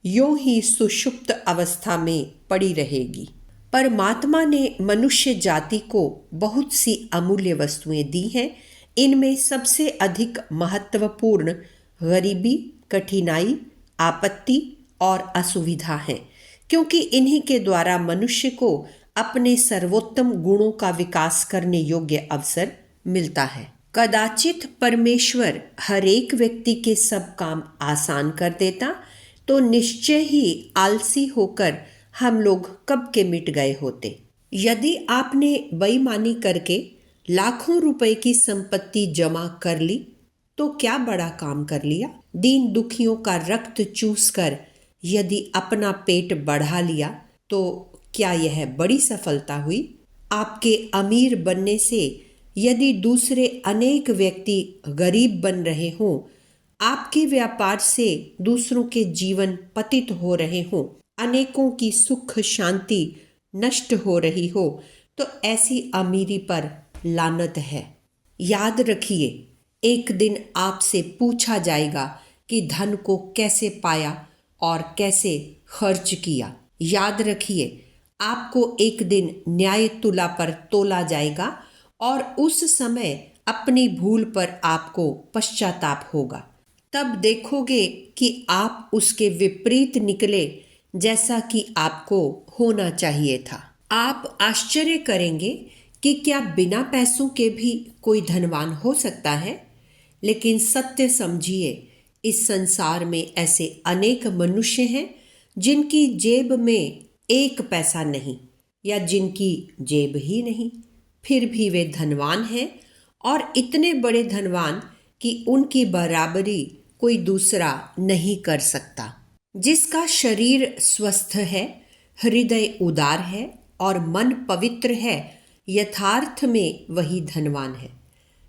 यूं ही सुषुप्त अवस्था में पड़ी रहेगी। परमात्मा ने मनुष्य जाति को बहुत सी अमूल्य वस्तुएं दी हैं। इनमें सबसे अधिक महत्वपूर्ण गरीबी, कठिनाई, आपत्ति और असुविधा है, क्योंकि इन्हीं के द्वारा मनुष्य को अपने सर्वोत्तम गुणों का विकास करने योग्य अवसर मिलता है। कदाचित परमेश्वर हर एक व्यक्ति के सब काम आसान कर देता तो निश्चय ही आलसी होकर हम लोग कब के मिट गए होते। यदि आपने बेईमानी करके लाखों रुपए की संपत्ति जमा कर ली तो क्या बड़ा काम कर लिया। दीन दुखियों का रक्त चूस कर यदि अपना पेट बढ़ा लिया तो क्या यह बड़ी सफलता हुई। आपके अमीर बनने से यदि दूसरे अनेक व्यक्ति गरीब बन रहे हों, आपके व्यापार से दूसरों के जीवन पतित हो रहे हों, अनेकों की सुख शांति नष्ट हो रही हो, तो ऐसी अमीरी पर लानत है। याद रखिए, एक दिन आपसे पूछा जाएगा कि धन को कैसे पाया और कैसे खर्च किया। याद रखिए, आपको एक दिन न्याय तुला पर तोला जाएगा और उस समय अपनी भूल पर आपको पश्चाताप होगा। तब देखोगे कि आप उसके विपरीत निकले जैसा कि आपको होना चाहिए था। आप आश्चर्य करेंगे कि क्या बिना पैसों के भी कोई धनवान हो सकता है। लेकिन सत्य समझिए, इस संसार में ऐसे अनेक मनुष्य हैं जिनकी जेब में एक पैसा नहीं या जिनकी जेब ही नहीं, फिर भी वे धनवान हैं और इतने बड़े धनवान कि उनकी बराबरी कोई दूसरा नहीं कर सकता। जिसका शरीर स्वस्थ है, हृदय उदार है और मन पवित्र है, यथार्थ में वही धनवान है।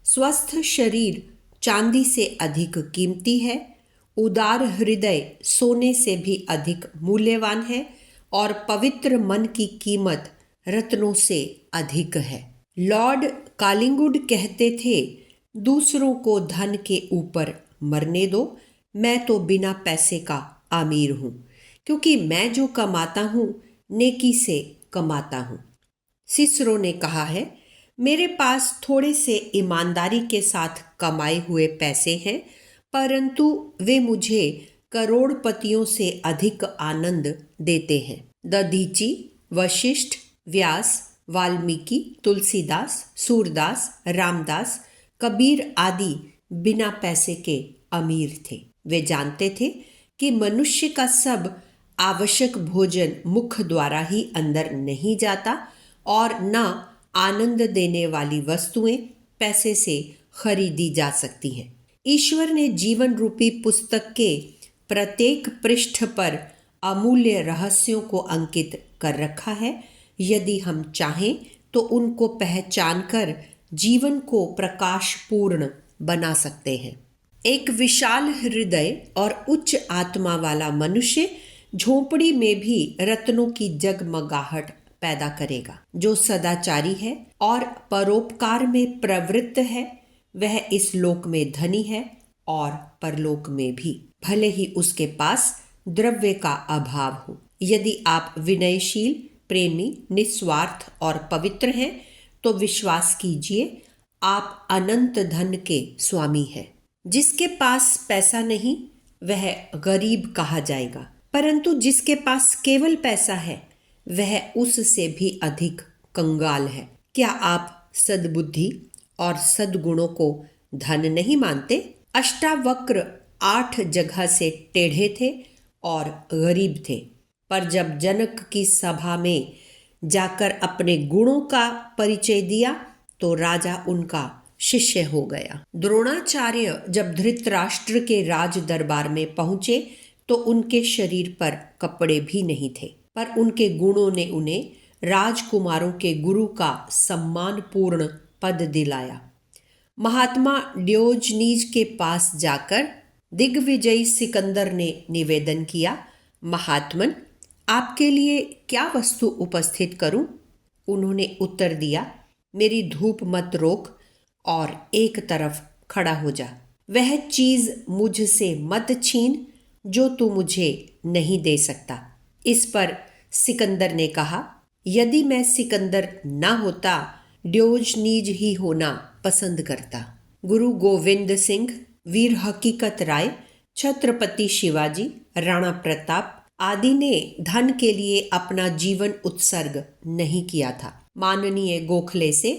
स्वस्थ शरीर चांदी से अधिक कीमती है, उदार हृदय सोने से भी अधिक मूल्यवान है और पवित्र मन की कीमत रत्नों से अधिक है। लॉर्ड कालिंगवुड कहते थे, दूसरों को धन के ऊपर मरने दो, मैं तो बिना पैसे का अमीर हूँ, क्योंकि मैं जो कमाता हूँ नेकी से कमाता हूँ। सिसरो ने कहा है, मेरे पास थोड़े से ईमानदारी के साथ कमाए हुए पैसे हैं, परंतु वे मुझे करोड़पतियों से अधिक आनंद देते हैं। दधीची, वशिष्ठ, व्यास, वाल्मीकि, तुलसीदास, सूरदास, रामदास, कबीर आदि बिना पैसे के अमीर थे। वे जानते थे कि मनुष्य का सब आवश्यक भोजन मुख द्वारा ही अंदर नहीं जाता और न आनंद देने वाली वस्तुएं पैसे से खरीदी जा सकती हैं। ईश्वर ने जीवन रूपी पुस्तक के प्रत्येक पृष्ठ पर अमूल्य रहस्यों को अंकित कर रखा है। यदि हम चाहें तो उनको पहचानकर जीवन को प्रकाशपूर्ण बना सकते हैं। एक विशाल हृदय और उच्च आत्मा वाला मनुष्य झोंपड़ी में भी रत्नों की जगमगाहट पैदा करेगा। जो सदाचारी है और परोपकार में प्रवृत्त है, वह इस लोक में धनी है और परलोक में भी, भले ही उसके पास द्रव्य का अभाव हो। यदि आप विनयशील, प्रेमी, निस्वार्थ और पवित्र हैं तो विश्वास कीजिए, आप अनंत धन के स्वामी हैं। जिसके पास पैसा नहीं वह गरीब कहा जाएगा, परंतु जिसके पास केवल पैसा है वह उससे भी अधिक कंगाल है। क्या आप सद्बुद्धि और सद्गुणों को धन नहीं मानते? अष्टावक्र 8 जगह से टेढ़े थे और गरीब थे, पर जब जनक की सभा में जाकर अपने गुणों का परिचय दिया तो राजा उनका शिष्य हो गया। द्रोणाचार्य जब धृतराष्ट्र के राज दरबार में पहुंचे तो उनके शरीर पर कपड़े भी नहीं थे, पर उनके गुणों ने उन्हें राजकुमारों के गुरु का सम्मानपूर्ण पद दिलाया। महात्मा डियोजनीज के पास जाकर दिग्विजयी सिकंदर ने निवेदन किया, महात्मन, आपके लिए क्या वस्तु उपस्थित करूं? उन्होंने उत्तर दिया, मेरी धूप मत रोक और एक तरफ खड़ा हो जा। वह चीज मुझसे मत छीन जो तू मुझे नहीं दे सकता। इस पर सिकंदर ने कहा, यदि मैं सिकंदर ना होता, डियोजनीज ही होना पसंद करता। गुरु गोविंद सिंह, वीर हकीकत राय, छत्रपति शिवाजी, राणा प्रताप आदि ने धन के लिए अपना जीवन उत्सर्ग नहीं किया था। माननीय गोखले से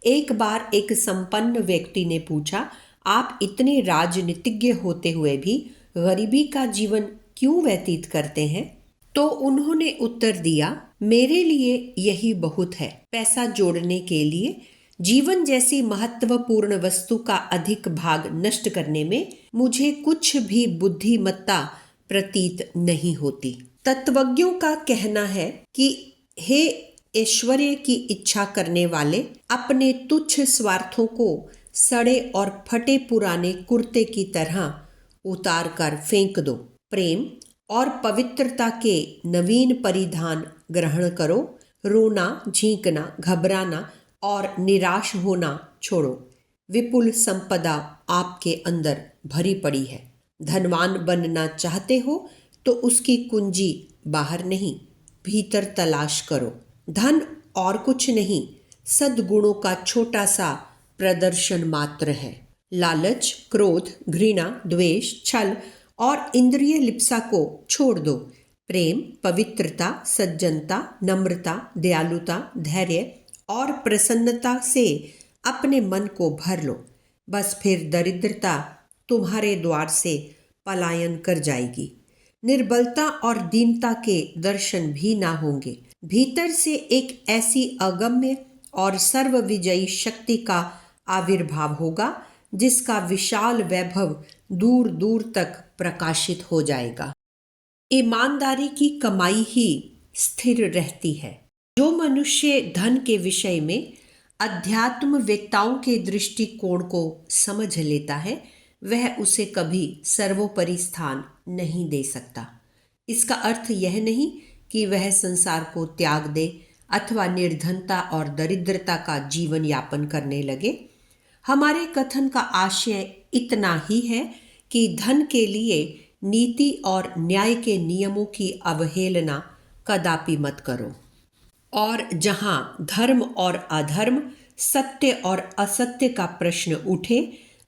एक बार एक संपन्न व्यक्ति ने पूछा, आप इतने राजनीतिज्ञ होते हुए भी गरीबी का जीवन क्यों व्यतीत करते हैं? तो उन्होंने उत्तर दिया, मेरे लिए यही बहुत है। पैसा जोड़ने के लिए जीवन जैसी महत्वपूर्ण वस्तु का अधिक भाग नष्ट करने में मुझे कुछ भी बुद्धिमत्ता प्रतीत नहीं होती। तत्वज्ञों का कहना है कि हे ऐश्वर्य की इच्छा करने वाले, अपने तुच्छ स्वार्थों को सड़े और फटे पुराने कुर्ते की तरह उतार कर फेंक दो। प्रेम और पवित्रता के नवीन परिधान ग्रहण करो। रोना, झींकना, घबराना और निराश होना छोड़ो। विपुल संपदा आपके अंदर भरी पड़ी है। धनवान बनना चाहते हो तो उसकी कुंजी बाहर नहीं, भीतर तलाश करो। धन और कुछ नहीं, सद्गुणों का छोटा सा प्रदर्शन मात्र है। लालच, क्रोध, घृणा, द्वेष, छल और इंद्रिय लिप्सा को छोड़ दो। प्रेम, पवित्रता, सज्जनता, नम्रता, दयालुता, धैर्य और प्रसन्नता से अपने मन को भर लो। बस फिर दरिद्रता तुम्हारे द्वार से पलायन कर जाएगी। निर्बलता और दीनता के दर्शन भी ना होंगे। भीतर से एक ऐसी अगम्य और सर्वविजयी शक्ति का आविर्भाव होगा जिसका विशाल वैभव दूर दूर तक प्रकाशित हो जाएगा। ईमानदारी की कमाई ही स्थिर रहती है। जो मनुष्य धन के विषय में अध्यात्मवेत्ताओं के दृष्टिकोण को समझ लेता है, वह उसे कभी सर्वोपरि स्थान नहीं दे सकता। इसका अर्थ यह नहीं कि वह संसार को त्याग दे अथवा निर्धनता और दरिद्रता का जीवन यापन करने लगे। हमारे कथन का आशय इतना ही है कि धन के लिए नीति और न्याय के नियमों की अवहेलना कदापि मत करो। और जहाँ धर्म और अधर्म, सत्य और असत्य का प्रश्न उठे,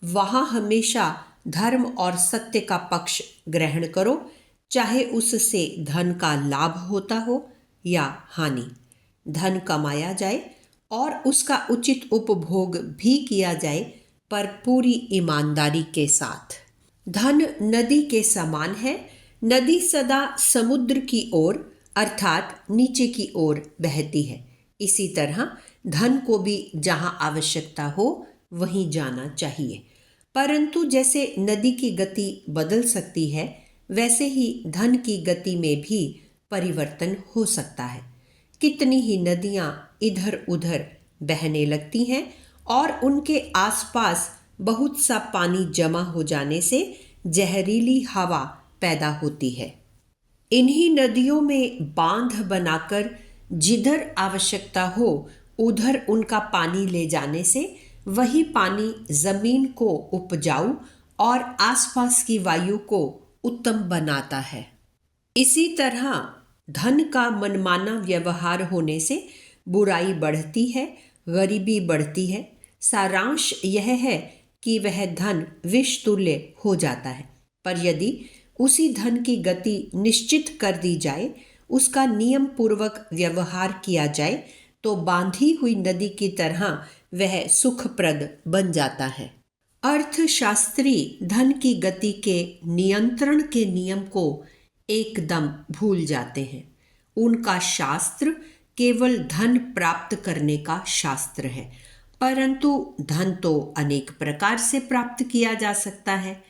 वहाँ हमेशा धर्म और सत्य का पक्ष ग्रहण करो, चाहे उससे धन का लाभ होता हो या हानि। धन कमाया जाए और उसका उचित उपभोग भी किया जाए, पर पूरी ईमानदारी के साथ। धन नदी के समान है। नदी सदा समुद्र की ओर अर्थात नीचे की ओर बहती है। इसी तरह धन को भी जहाँ आवश्यकता हो वहीं जाना चाहिए। परंतु जैसे नदी की गति बदल सकती है, वैसे ही धन की गति में भी परिवर्तन हो सकता है। कितनी ही नदियाँ इधर उधर बहने लगती हैं और उनके आसपास बहुत सा पानी जमा हो जाने से जहरीली हवा पैदा होती है। इन्हीं नदियों में बांध बनाकर जिधर आवश्यकता हो उधर उनका पानी ले जाने से वही पानी जमीन को उपजाऊ और आसपास की वायु को उत्तम बनाता है। इसी तरह धन का मनमाना व्यवहार होने से बुराई बढ़ती है, गरीबी बढ़ती है। सारांश यह है कि वह धन विष तुल्य हो जाता है, पर यदि उसी धन की गति निश्चित कर दी जाए, उसका नियम पूर्वक व्यवहार किया जाए, तो बांधी हुई नदी की तरह वह सुखप्रद बन जाता है। अर्थशास्त्री धन की गति के नियंत्रण के नियम को एकदम भूल जाते हैं। उनका शास्त्र केवल धन प्राप्त करने का शास्त्र है, परंतु धन तो अनेक प्रकार से प्राप्त किया जा सकता है।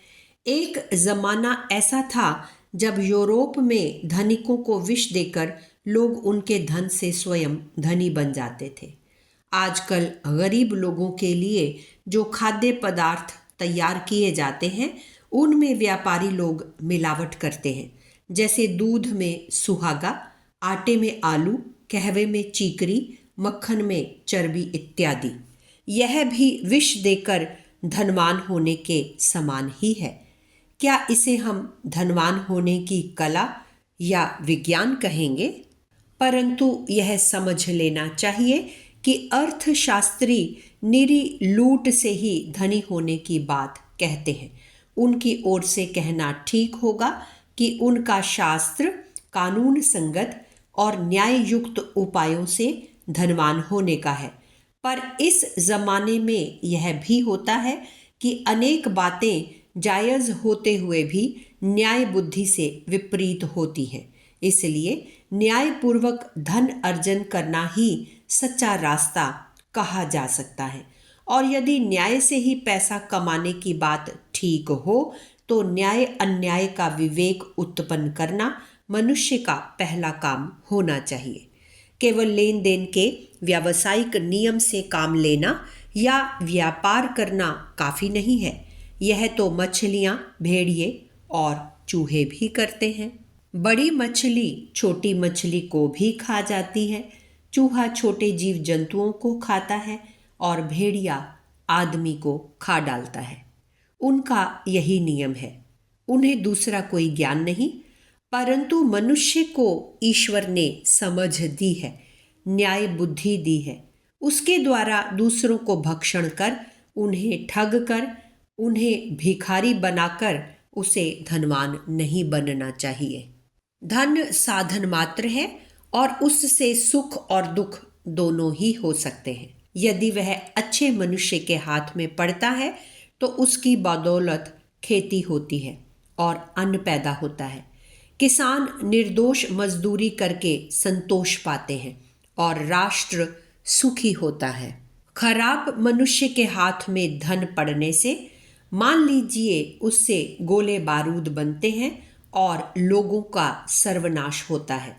एक जमाना ऐसा था जब यूरोप में धनिकों को विष देकर लोग उनके धन से स्वयं धनी बन जाते थे। आजकल गरीब लोगों के लिए जो खाद्य पदार्थ तैयार किए जाते हैं, उनमें व्यापारी लोग मिलावट करते हैं, जैसे दूध में सुहागा, आटे में आलू, कहवे में चीकरी, मक्खन में चर्बी इत्यादि। यह भी विष देकर धनवान होने के समान ही है। क्या इसे हम धनवान होने की कला या विज्ञान कहेंगे? परंतु यह समझ लेना चाहिए कि अर्थशास्त्री निरी लूट से ही धनी होने की बात कहते हैं। उनकी ओर से कहना ठीक होगा कि उनका शास्त्र कानून संगत और न्याय युक्त उपायों से धनवान होने का है। पर इस जमाने में यह भी होता है कि अनेक बातें जायज़ होते हुए भी न्याय बुद्धि से विपरीत होती हैं। इसलिए न्यायपूर्वक धन अर्जन करना ही सच्चा रास्ता कहा जा सकता है। और यदि न्याय से ही पैसा कमाने की बात ठीक हो तो न्याय अन्याय का विवेक उत्पन्न करना मनुष्य का पहला काम होना चाहिए। केवल लेन देन के व्यावसायिक नियम से काम लेना या व्यापार करना काफ़ी नहीं है। यह तो मछलियाँ, भेड़िए और चूहे भी करते हैं। बड़ी मछली छोटी मछली को भी खा जाती है, चूहा छोटे जीव जंतुओं को खाता है और भेड़िया आदमी को खा डालता है। उनका यही नियम है। उन्हें दूसरा कोई ज्ञान नहीं, परंतु मनुष्य को ईश्वर ने समझ दी है, न्याय बुद्धि दी है। उसके द्वारा दूसरों को भक्षण कर, उन्हें ठग कर, उन्हें भिखारी बनाकर उसे धनवान नहीं बनना चाहिए। धन साधन मात्र है और उससे सुख और दुख दोनों ही हो सकते हैं। यदि वह अच्छे मनुष्य के हाथ में पड़ता है तो उसकी बदौलत खेती होती है और अन्न पैदा होता है। किसान निर्दोष मजदूरी करके संतोष पाते हैं और राष्ट्र सुखी होता है। खराब मनुष्य के हाथ में धन पड़ने से मान लीजिए उससे गोले बारूद बनते हैं और लोगों का सर्वनाश होता है।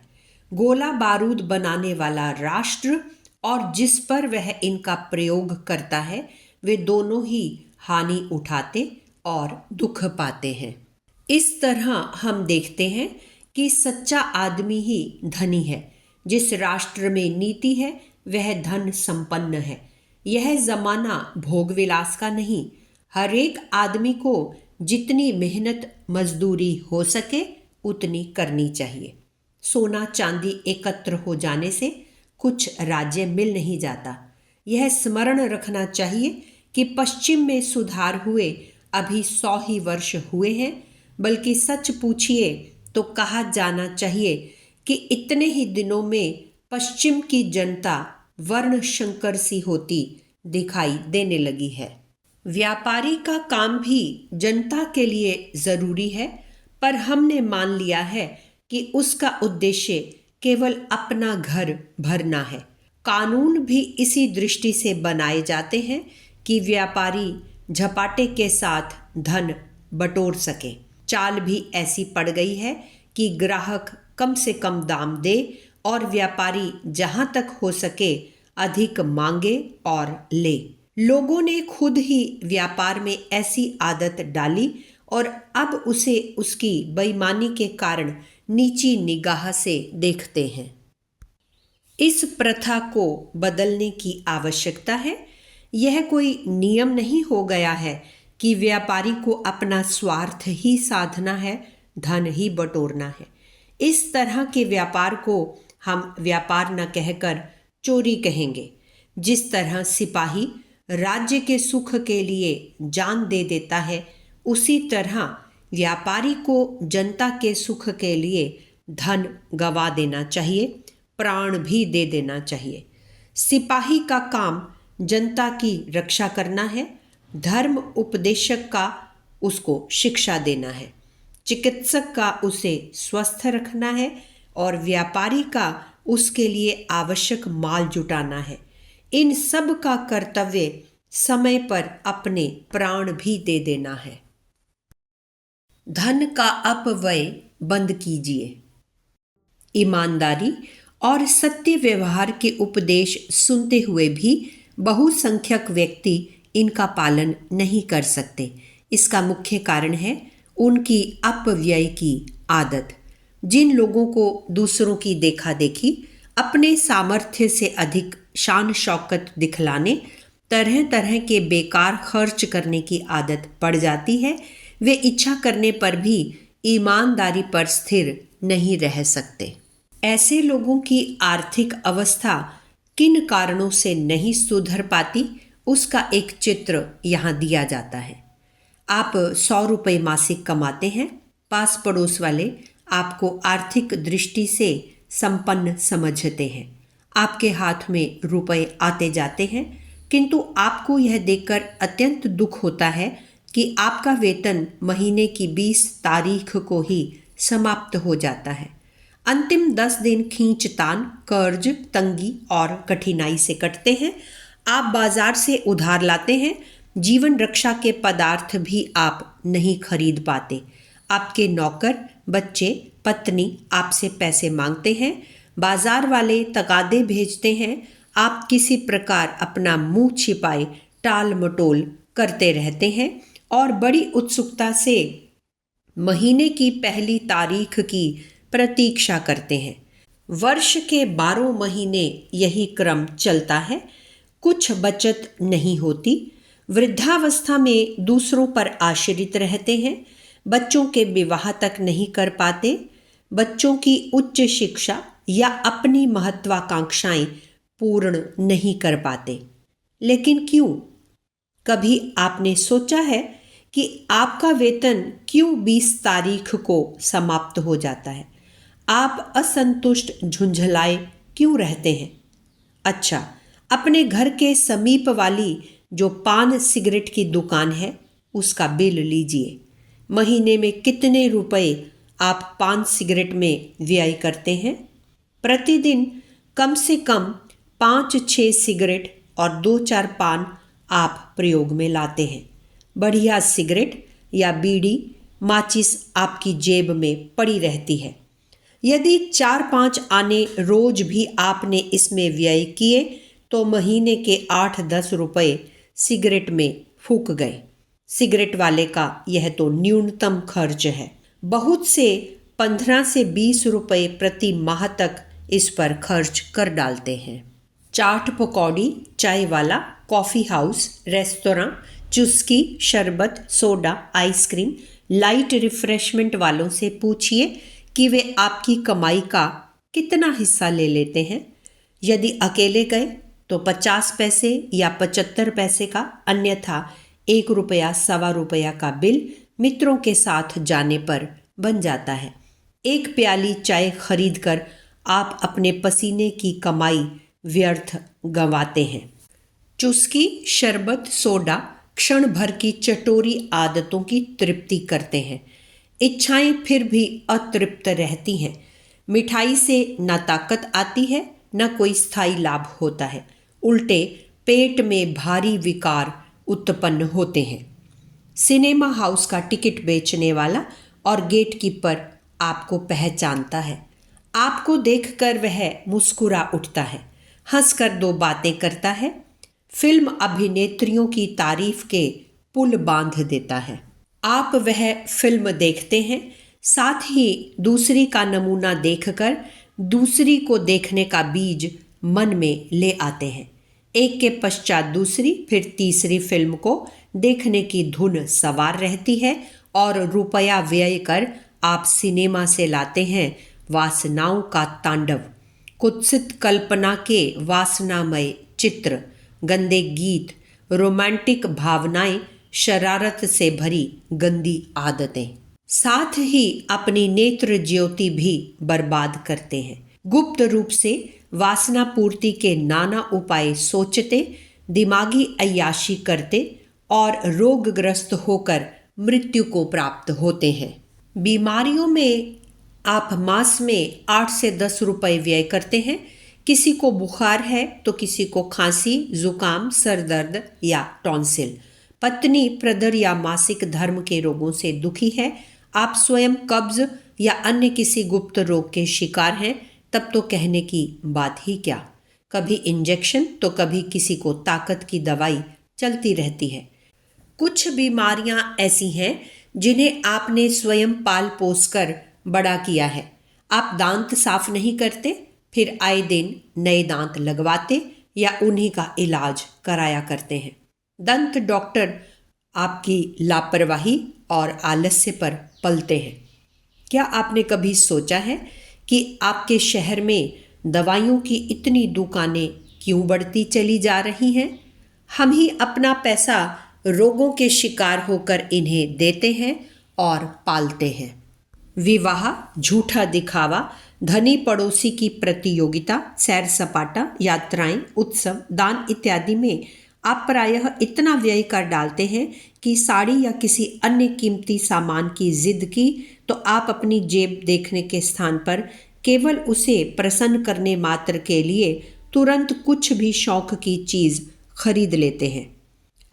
गोला बारूद बनाने वाला राष्ट्र और जिस पर वह इनका प्रयोग करता है, वे दोनों ही हानि उठाते और दुख पाते हैं। इस तरह हम देखते हैं कि सच्चा आदमी ही धनी है। जिस राष्ट्र में नीति है वह धन संपन्न है। यह जमाना भोग विलास का नहीं। हर एक आदमी को जितनी मेहनत मजदूरी हो सके उतनी करनी चाहिए। सोना चांदी एकत्र हो जाने से कुछ राज्य मिल नहीं जाता। यह स्मरण रखना चाहिए कि पश्चिम में सुधार हुए अभी 100 ही वर्ष हुए हैं, बल्कि सच पूछिए तो कहा जाना चाहिए कि इतने ही दिनों में पश्चिम की जनता वर्ण शंकर सी होती दिखाई देने लगी है। व्यापारी का काम भी जनता के लिए जरूरी है, पर हमने मान लिया है कि उसका उद्देश्य केवल अपना घर भरना है। कानून भी इसी दृष्टि से बनाए जाते हैं कि व्यापारी झपाटे के साथ धन बटोर सके। चाल भी ऐसी पड़ गई है कि ग्राहक कम से कम दाम दे और व्यापारी जहां तक हो सके अधिक मांगे और ले। लोगों ने खुद ही व्यापार में ऐसी आदत डाली और अब उसे उसकी बेईमानी के कारण नीची निगाह से देखते हैं। इस प्रथा को बदलने की आवश्यकता है। यह कोई नियम नहीं हो गया है कि व्यापारी को अपना स्वार्थ ही साधना है, धन ही बटोरना है। इस तरह के व्यापार को हम व्यापार न कहकर चोरी कहेंगे। जिस तरह सिपाही राज्य के सुख के लिए जान दे देता है, उसी तरह व्यापारी को जनता के सुख के लिए धन गवा देना चाहिए, प्राण भी दे देना चाहिए। सिपाही का काम जनता की रक्षा करना है, धर्म उपदेशक का उसको शिक्षा देना है, चिकित्सक का उसे स्वस्थ रखना है और व्यापारी का उसके लिए आवश्यक माल जुटाना है। इन सब का कर्तव्य समय पर अपने प्राण भी दे देना है। धन का अपव्यय बंद कीजिए। ईमानदारी और सत्य व्यवहार के उपदेश सुनते हुए भी बहुसंख्यक व्यक्ति इनका पालन नहीं कर सकते। इसका मुख्य कारण है उनकी अपव्यय की आदत। जिन लोगों को दूसरों की देखा देखी, अपने सामर्थ्य से अधिक शान शौकत दिखलाने, तरह तरह के बेकार खर्च करने की आदत पड़ जाती है, वे इच्छा करने पर भी ईमानदारी पर स्थिर नहीं रह सकते। ऐसे लोगों की आर्थिक अवस्था किन कारणों से नहीं सुधर पाती, उसका एक चित्र यहाँ दिया जाता है। आप 100 रुपये मासिक कमाते हैं। पास पड़ोस वाले आपको आर्थिक दृष्टि से संपन्न समझते हैं। आपके हाथ में रुपए आते जाते हैं, किंतु आपको यह देखकर अत्यंत दुख होता है कि आपका वेतन महीने की 20 तारीख को ही समाप्त हो जाता है। अंतिम 10 दिन खींचतान, कर्ज, तंगी और कठिनाई से कटते हैं। आप बाजार से उधार लाते हैं। जीवन रक्षा के पदार्थ भी आप नहीं खरीद पाते। आपके नौकर, बच्चे, पत्नी आपसे पैसे मांगते हैं। बाजार वाले तगादे भेजते हैं। आप किसी प्रकार अपना मुंह छिपाए टाल मटोल करते रहते हैं और बड़ी उत्सुकता से महीने की पहली तारीख की प्रतीक्षा करते हैं। वर्ष के 12 महीने यही क्रम चलता है। कुछ बचत नहीं होती। वृद्धावस्था में दूसरों पर आश्रित रहते हैं। बच्चों के विवाह तक नहीं कर पाते। बच्चों की उच्च शिक्षा या अपनी महत्वाकांक्षाएं पूर्ण नहीं कर पाते। लेकिन क्यों? कभी आपने सोचा है कि आपका वेतन क्यों 20 तारीख को समाप्त हो जाता है? आप असंतुष्ट झुंझलाए क्यों रहते हैं? अच्छा, अपने घर के समीप वाली जो पान सिगरेट की दुकान है, उसका बिल लीजिए। महीने में कितने रुपए आप पान सिगरेट में व्यय करते हैं? प्रतिदिन कम से कम 5-6 सिगरेट और 2-4 पान आप प्रयोग में लाते हैं। बढ़िया सिगरेट या बीड़ी, माचिस आपकी जेब में पड़ी रहती है। यदि 4-5 आने रोज भी आपने इसमें व्यय किए तो महीने के 8-10 रुपए सिगरेट में फूक गए। सिगरेट वाले का यह तो न्यूनतम खर्च है। बहुत से 15 से 20 रुपए प्रति माह तक इस पर खर्च कर डालते हैं। चाट पकौड़ी, चाय वाला, कॉफ़ी हाउस, रेस्तोरां, चुस्की, शरबत, सोडा, आइसक्रीम, लाइट रिफ्रेशमेंट वालों से पूछिए कि वे आपकी कमाई का कितना हिस्सा ले लेते हैं। यदि अकेले गए तो 50 पैसे या 75 पैसे का, अन्यथा 1 रुपया, सवा रुपया का बिल मित्रों के साथ जाने पर बन जाता है। एक प्याली चाय खरीद कर आप अपने पसीने की कमाई व्यर्थ गंवाते हैं। चुस्की, शरबत, सोडा क्षण भर की चटोरी आदतों की तृप्ति करते हैं। इच्छाएं फिर भी अतृप्त रहती हैं। मिठाई से न ताकत आती है, न कोई स्थायी लाभ होता है। उल्टे पेट में भारी विकार उत्पन्न होते हैं। सिनेमा हाउस का टिकट बेचने वाला और गेटकीपर आपको पहचानता है। आपको देखकर वह मुस्कुरा उठता है, हंसकर 2 बातें करता है, फिल्म अभिनेत्रियों की तारीफ के पुल बांध देता है। आप वह फिल्म देखते हैं, साथ ही दूसरी का नमूना देखकर दूसरी को देखने का बीज मन में ले आते हैं। एक के पश्चात दूसरी, फिर तीसरी फिल्म को देखने की धुन सवार रहती है और रुपया व्यय कर आप सिनेमा से लाते हैं वासनाओं का तांडव। कुत्सित कल्पना के वासनामय चित्र, गंदे गीत, रोमांटिक भावनाएं, शरारत से भरी गंदी आदतें, साथ ही अपनी नेत्र ज्योति भी बर्बाद करते हैं। गुप्त रूप से वासना पूर्ति के नाना उपाय सोचते, दिमागी अय्याशी करते और रोगग्रस्त होकर मृत्यु को प्राप्त होते हैं। बीमारियों में आप मास में 8 से 10 रुपए व्यय करते हैं। किसी को बुखार है तो किसी को खांसी, जुकाम, सर दर्द या टॉन्सिल। पत्नी प्रदर या मासिक धर्म के रोगों से दुखी है। आप स्वयं कब्ज या अन्य किसी गुप्त रोग के शिकार हैं, तब तो कहने की बात ही क्या। कभी इंजेक्शन तो कभी किसी को ताकत की दवाई चलती रहती है। कुछ बीमारियां ऐसी हैं जिन्हें आपने स्वयं पाल पोस कर बड़ा किया है। आप दांत साफ नहीं करते, फिर आए दिन नए दांत लगवाते या उन्हीं का इलाज कराया करते हैं। दंत डॉक्टर आपकी लापरवाही और आलस्य पर पलते हैं। क्या आपने कभी सोचा है कि आपके शहर में दवाइयों की इतनी दुकानें क्यों बढ़ती चली जा रही हैं? हम ही अपना पैसा रोगों के शिकार होकर इन्हें देते हैं और पालते हैं। विवाह, झूठा दिखावा, धनी पड़ोसी की प्रतियोगिता, सैर सपाटा, यात्राएं, उत्सव, दान इत्यादि में आप प्रायः इतना व्यय कर डालते हैं कि साड़ी या किसी अन्य कीमती सामान की जिद की तो आप अपनी जेब देखने के स्थान पर केवल उसे प्रसन्न करने मात्र के लिए तुरंत कुछ भी शौक की चीज खरीद लेते हैं।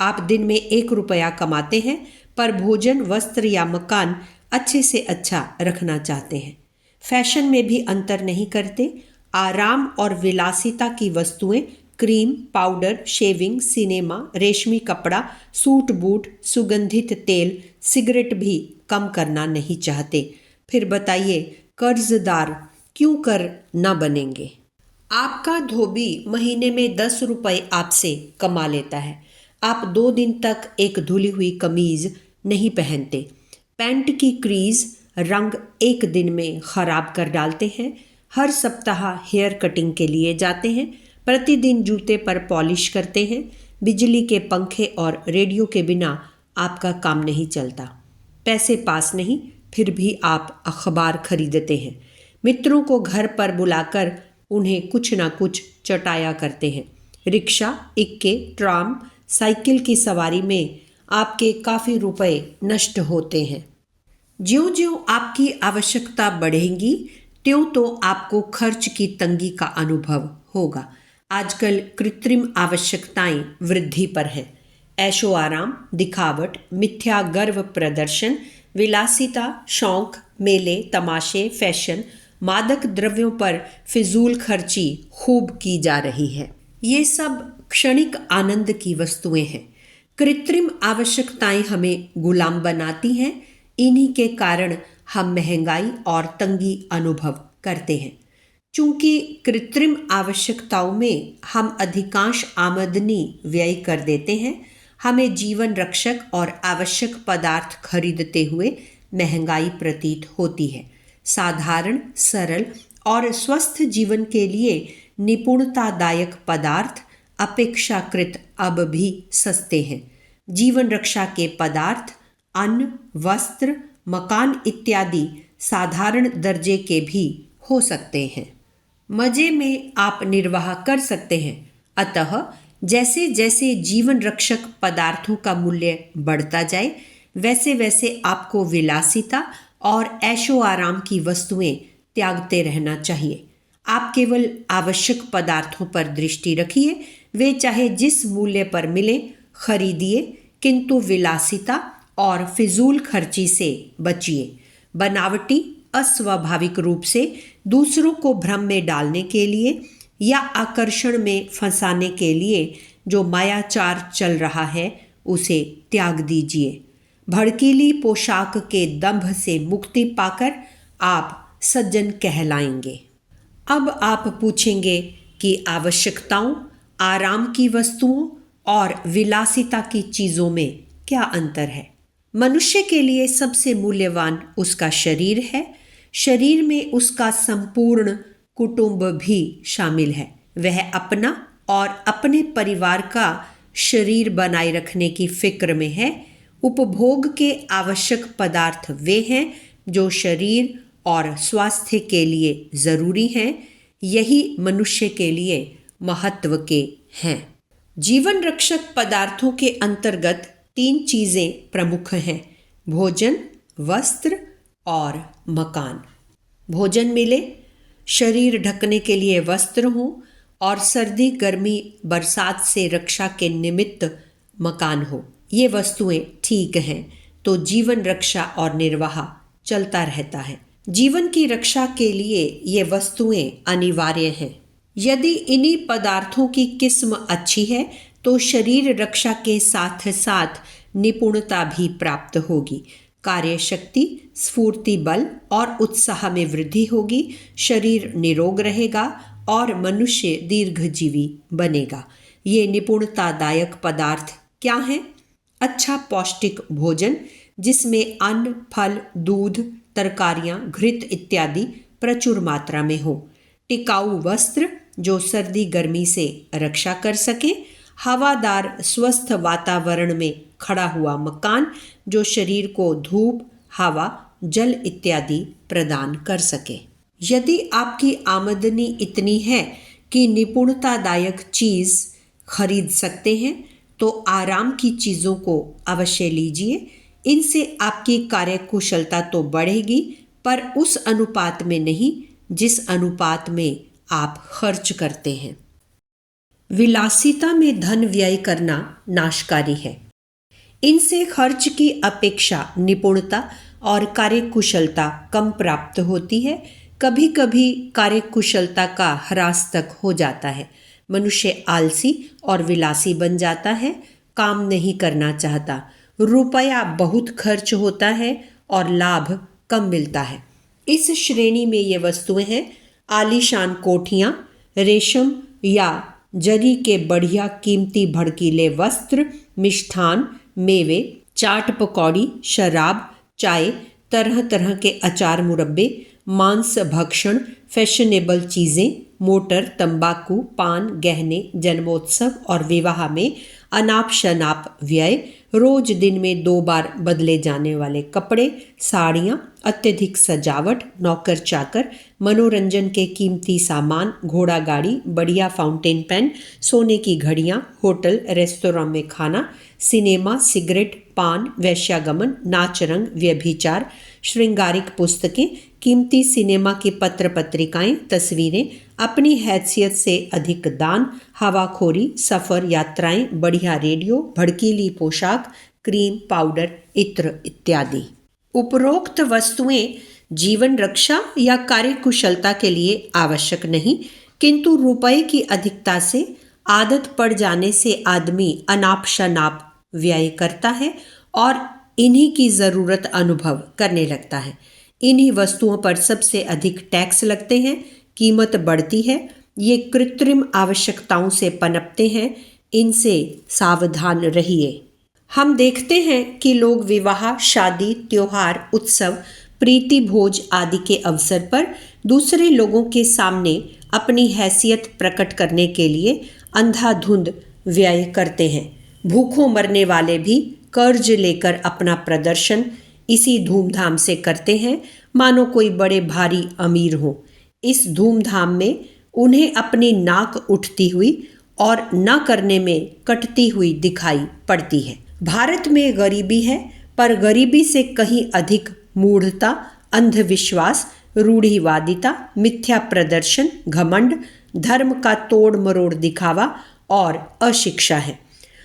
आप दिन में 1 रुपया कमाते हैं, पर भोजन, वस्त्र या मकान अच्छे से अच्छा रखना चाहते हैं। फैशन में भी अंतर नहीं करते। आराम और विलासिता की वस्तुएं, क्रीम, पाउडर, शेविंग, सिनेमा, रेशमी कपड़ा, सूट बूट, सुगंधित तेल, सिगरेट भी कम करना नहीं चाहते। फिर बताइए, कर्जदार क्यों कर न बनेंगे? आपका धोबी महीने में 10 रुपए आपसे कमा लेता है। आप 2 दिन तक एक धुली हुई कमीज नहीं पहनते। पैंट की क्रीज, रंग एक दिन में खराब कर डालते हैं। हर सप्ताह हेयर कटिंग के लिए जाते हैं। प्रतिदिन जूते पर पॉलिश करते हैं। बिजली के पंखे और रेडियो के बिना आपका काम नहीं चलता। पैसे पास नहीं, फिर भी आप अखबार खरीदते हैं। मित्रों को घर पर बुलाकर उन्हें कुछ ना कुछ चटाया करते हैं। रिक्शा, इक्के, ट्राम, साइकिल की सवारी में आपके काफ़ी रुपए नष्ट होते हैं। ज्यों-ज्यों आपकी आवश्यकता बढ़ेगी, त्यों तो आपको खर्च की तंगी का अनुभव होगा। आजकल कृत्रिम आवश्यकताएं वृद्धि पर है। ऐशो आराम, दिखावट, मिथ्या गर्व प्रदर्शन, विलासिता, शौक, मेले, तमाशे, फैशन, मादक द्रव्यों पर फिजूल खर्ची खूब की जा रही है। ये सब क्षणिक आनंद की वस्तुएं हैं। कृत्रिम आवश्यकताएं हमें गुलाम बनाती हैं। इन्हीं के कारण हम महंगाई और तंगी अनुभव करते हैं। चूंकि कृत्रिम आवश्यकताओं में हम अधिकांश आमदनी व्यय कर देते हैं, हमें जीवन रक्षक और आवश्यक पदार्थ खरीदते हुए महंगाई प्रतीत होती है। साधारण, सरल और स्वस्थ जीवन के लिए निपुणतादायक पदार्थ अपेक्षाकृत अब भी सस्ते हैं। जीवन रक्षा के पदार्थ, अन्न, वस्त्र, मकान इत्यादि साधारण दर्जे के भी हो सकते हैं। मजे में आप निर्वाह कर सकते हैं। अतः जैसे जैसे जीवन रक्षक पदार्थों का मूल्य बढ़ता जाए, वैसे वैसे आपको विलासिता और ऐशो आराम की वस्तुएं त्यागते रहना चाहिए। आप केवल आवश्यक पदार्थों पर दृष्टि रखिए। वे चाहे जिस मूल्य पर मिले खरीदिए, किंतु विलासिता और फिजूल खर्ची से बचिए। बनावटी, अस्वाभाविक रूप से दूसरों को भ्रम में डालने के लिए या आकर्षण में फंसाने के लिए जो मायाचार चल रहा है, उसे त्याग दीजिए। भड़कीली पोशाक के दंभ से मुक्ति पाकर आप सज्जन कहलाएंगे। अब आप पूछेंगे कि आवश्यकताओं, आराम की वस्तुओं और विलासिता की चीज़ों में क्या अंतर है? मनुष्य के लिए सबसे मूल्यवान उसका शरीर है। शरीर में उसका संपूर्ण कुटुंब भी शामिल है। वह अपना और अपने परिवार का शरीर बनाए रखने की फिक्र में है। उपभोग के आवश्यक पदार्थ वे हैं जो शरीर और स्वास्थ्य के लिए जरूरी हैं। यही मनुष्य के लिए महत्व के हैं। जीवन रक्षक पदार्थों के अंतर्गत 3 चीजें प्रमुख हैं: भोजन, वस्त्र और मकान। भोजन मिले, शरीर ढकने के लिए वस्त्र हो और सर्दी, गर्मी, बरसात से रक्षा के निमित्त मकान हो। ये वस्तुएं ठीक हैं तो जीवन रक्षा और निर्वाह चलता रहता है। जीवन की रक्षा के लिए ये वस्तुएं अनिवार्य हैं। यदि इन्हीं पदार्थों की किस्म अच्छी है तो शरीर रक्षा के साथ साथ निपुणता भी प्राप्त होगी। कार्य शक्ति, स्फूर्ति बल और उत्साह में वृद्धि होगी। शरीर निरोग रहेगा और मनुष्य दीर्घजीवी बनेगा। ये निपुणतादायक पदार्थ क्या हैं? अच्छा पौष्टिक भोजन जिसमें अन्न, फल, दूध, तरकारियां, घृत इत्यादि प्रचुर मात्रा में हो। टिकाऊ वस्त्र जो सर्दी गर्मी से रक्षा कर सके। हवादार स्वस्थ वातावरण में खड़ा हुआ मकान जो शरीर को धूप, हवा, जल इत्यादि प्रदान कर सके। यदि आपकी आमदनी इतनी है कि निपुणतादायक चीज खरीद सकते हैं तो आराम की चीजों को अवश्य लीजिए। इनसे आपकी कार्यकुशलता तो बढ़ेगी पर उस अनुपात में नहीं जिस अनुपात में आप खर्च करते हैं। विलासिता में धन व्यय करना नाशकारी है। इनसे खर्च की अपेक्षा निपुणता और कार्यकुशलता कम प्राप्त होती है। कभी कभी कार्यकुशलता का ह्रास तक हो जाता है। मनुष्य आलसी और विलासी बन जाता है, काम नहीं करना चाहता। रुपया बहुत खर्च होता है और लाभ कम मिलता है। इस श्रेणी में ये वस्तुएं हैं आलीशान कोठियाँ, रेशम या जरी के बढ़िया कीमती भड़कीले वस्त्र, मिष्ठान, मेवे, चाट पकौड़ी, शराब, चाय, तरह तरह के अचार मुरब्बे, मांस भक्षण, फैशनेबल चीज़ें, मोटर, तंबाकू, पान, गहने, जन्मोत्सव और विवाह में अनाप शनाप व्यय, रोज दिन में 2 बार बदले जाने वाले कपड़े, साड़ियाँ, अत्यधिक सजावट, नौकर चाकर, मनोरंजन के कीमती सामान, घोड़ा गाड़ी, बढ़िया फाउंटेन पेन, सोने की घड़ियाँ, होटल रेस्तोरां में खाना, सिनेमा, सिगरेट, पान, वैश्यागमन, नाच रंग, व्यभिचार, श्रृंगारिक पुस्तकें, कीमती सिनेमा की पत्र पत्रिकाएं, तस्वीरें, अपनी हैसियत से अधिक दान, हवाखोरी, सफ़र, यात्राएं, बढ़िया रेडियो, भड़कीली पोशाक, क्रीम, पाउडर, इत्र इत्यादि। उपरोक्त वस्तुएं जीवन रक्षा या कार्यकुशलता के लिए आवश्यक नहीं, किंतु रुपये की अधिकता से आदत पड़ जाने से आदमी अनाप शनाप व्यय करता है और इन्हीं की ज़रूरत अनुभव करने लगता है। इन्हीं वस्तुओं पर सबसे अधिक टैक्स लगते हैं, कीमत बढ़ती है। ये कृत्रिम आवश्यकताओं से पनपते हैं, इनसे सावधान रहिए। हम देखते हैं कि लोग विवाह, शादी, त्योहार, उत्सव, प्रीति भोज आदि के अवसर पर दूसरे लोगों के सामने अपनी हैसियत प्रकट करने के लिए अंधाधुंध व्यय करते हैं। भूखों मरने वाले भी कर्ज लेकर अपना प्रदर्शन इसी धूमधाम से करते हैं, मानो कोई बड़े भारी अमीर हो। इस धूमधाम में उन्हें अपनी नाक उठती हुई और न करने में कटती हुई दिखाई पड़ती है। भारत में गरीबी है, पर गरीबी से कहीं अधिक मूढ़ता, अंधविश्वास, रूढ़िवादिता, मिथ्या प्रदर्शन, घमंड, धर्म का तोड़ मरोड़ दिखावा और अशिक्षा है।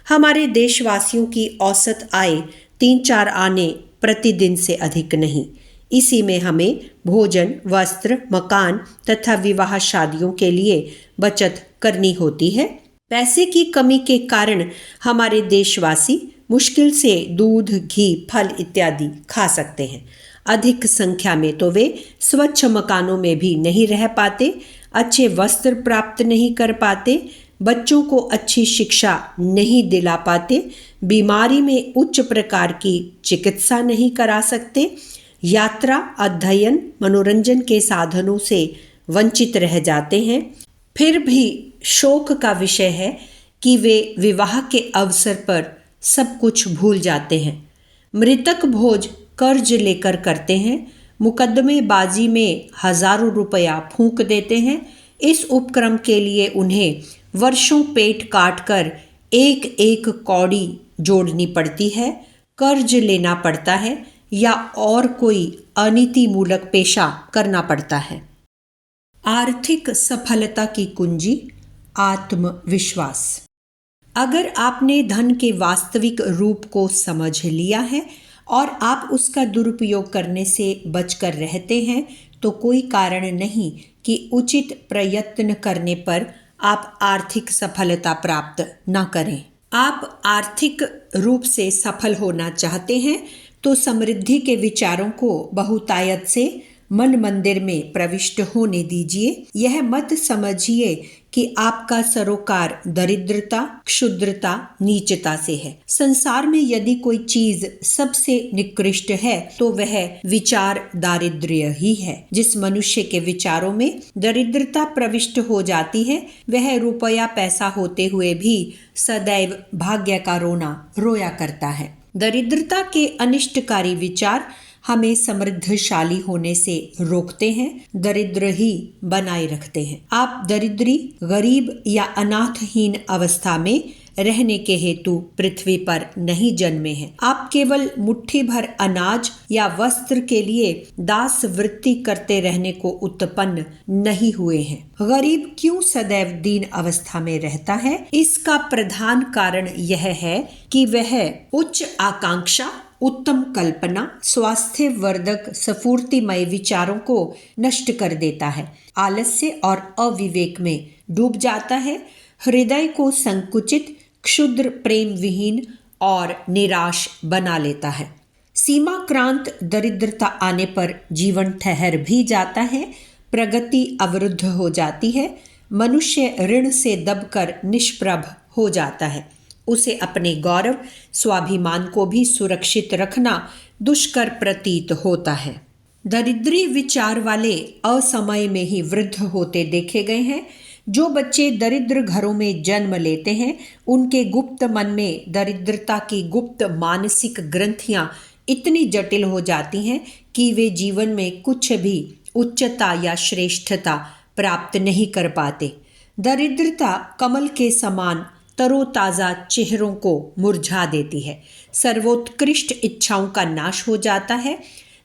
हमारे देशवासियों की औसत आय 3-4 आने प्रतिदिन से अधिक नहीं। इसी में हमें भोजन, वस्त्र, मकान तथा विवाह शादियों के लिए बचत करनी होती है। पैसे की कमी के कारण हमारे देशवासी मुश्किल से दूध, घी, फल इत्यादि खा सकते हैं। अधिक संख्या में तो वे स्वच्छ मकानों में भी नहीं रह पाते, अच्छे वस्त्र प्राप्त नहीं कर पाते, बच्चों को अच्छी शिक्षा नहीं दिला पाते, बीमारी में उच्च प्रकार की चिकित्सा नहीं करा सकते, यात्रा, अध्ययन, मनोरंजन के साधनों से वंचित रह जाते हैं। फिर भी शोक का विषय है कि वे विवाह के अवसर पर सब कुछ भूल जाते हैं। मृतक भोज कर्ज लेकर करते हैं, मुकदमेबाजी में हजारों रुपया फूंक देते हैं। इस उपक्रम के लिए उन्हें वर्षों पेट काट कर एक एक कौड़ी जोड़नी पड़ती है, कर्ज लेना पड़ता है या और कोई अनीतिमूलक पेशा करना पड़ता है। आर्थिक सफलता की कुंजी आत्मविश्वास। अगर आपने धन के वास्तविक रूप को समझ लिया है और आप उसका दुरुपयोग करने से बचकर रहते हैं तो कोई कारण नहीं कि उचित प्रयत्न करने पर आप आर्थिक सफलता प्राप्त न करें। आप आर्थिक रूप से सफल होना चाहते हैं तो समृद्धि के विचारों को बहुतायत से मन मंदिर में प्रविष्ट होने दीजिए। यह मत समझिए कि आपका सरोकार दरिद्रता, क्षुद्रता, नीचता से है। संसार में यदि कोई चीज सबसे निकृष्ट है तो वह विचार दारिद्र्य ही है। जिस मनुष्य के विचारों में दरिद्रता प्रविष्ट हो जाती है वह रुपया पैसा होते हुए भी सदैव भाग्य का रोना रोया करता है। दरिद्रता के अनिष्टकारी विचार हमें समृद्धशाली होने से रोकते हैं, दरिद्र ही बनाए रखते हैं। आप दरिद्री, गरीब या अनाथहीन अवस्था में रहने के हेतु पृथ्वी पर नहीं जन्मे हैं। आप केवल मुट्ठी भर अनाज या वस्त्र के लिए दास वृत्ति करते रहने को उत्पन्न नहीं हुए हैं। गरीब क्यों सदैव दीन अवस्था में रहता है? इसका प्रधान कारण यह है कि वह उच्च आकांक्षा, उत्तम कल्पना, स्वास्थ्य वर्धक स्फूर्तिमय विचारों को नष्ट कर देता है, आलस्य और अविवेक में डूब जाता है, हृदय को संकुचित, क्षुद्र, प्रेम विहीन और निराश बना लेता है। सीमाक्रांत दरिद्रता आने पर जीवन ठहर भी जाता है, प्रगति अवरुद्ध हो जाती है, मनुष्य ऋण से दबकर निष्प्रभ हो जाता है। उसे अपने गौरव, स्वाभिमान को भी सुरक्षित रखना दुष्कर प्रतीत होता है। दरिद्री विचार वाले असमय में ही वृद्ध होते देखे गए हैं। जो बच्चे दरिद्र घरों में जन्म लेते हैं उनके गुप्त मन में दरिद्रता की गुप्त मानसिक ग्रंथियां इतनी जटिल हो जाती हैं कि वे जीवन में कुछ भी उच्चता या श्रेष्ठता प्राप्त नहीं कर पाते। दरिद्रता कमल के समान तरोताज़ा चेहरों को मुरझा देती है, सर्वोत्कृष्ट इच्छाओं का नाश हो जाता है।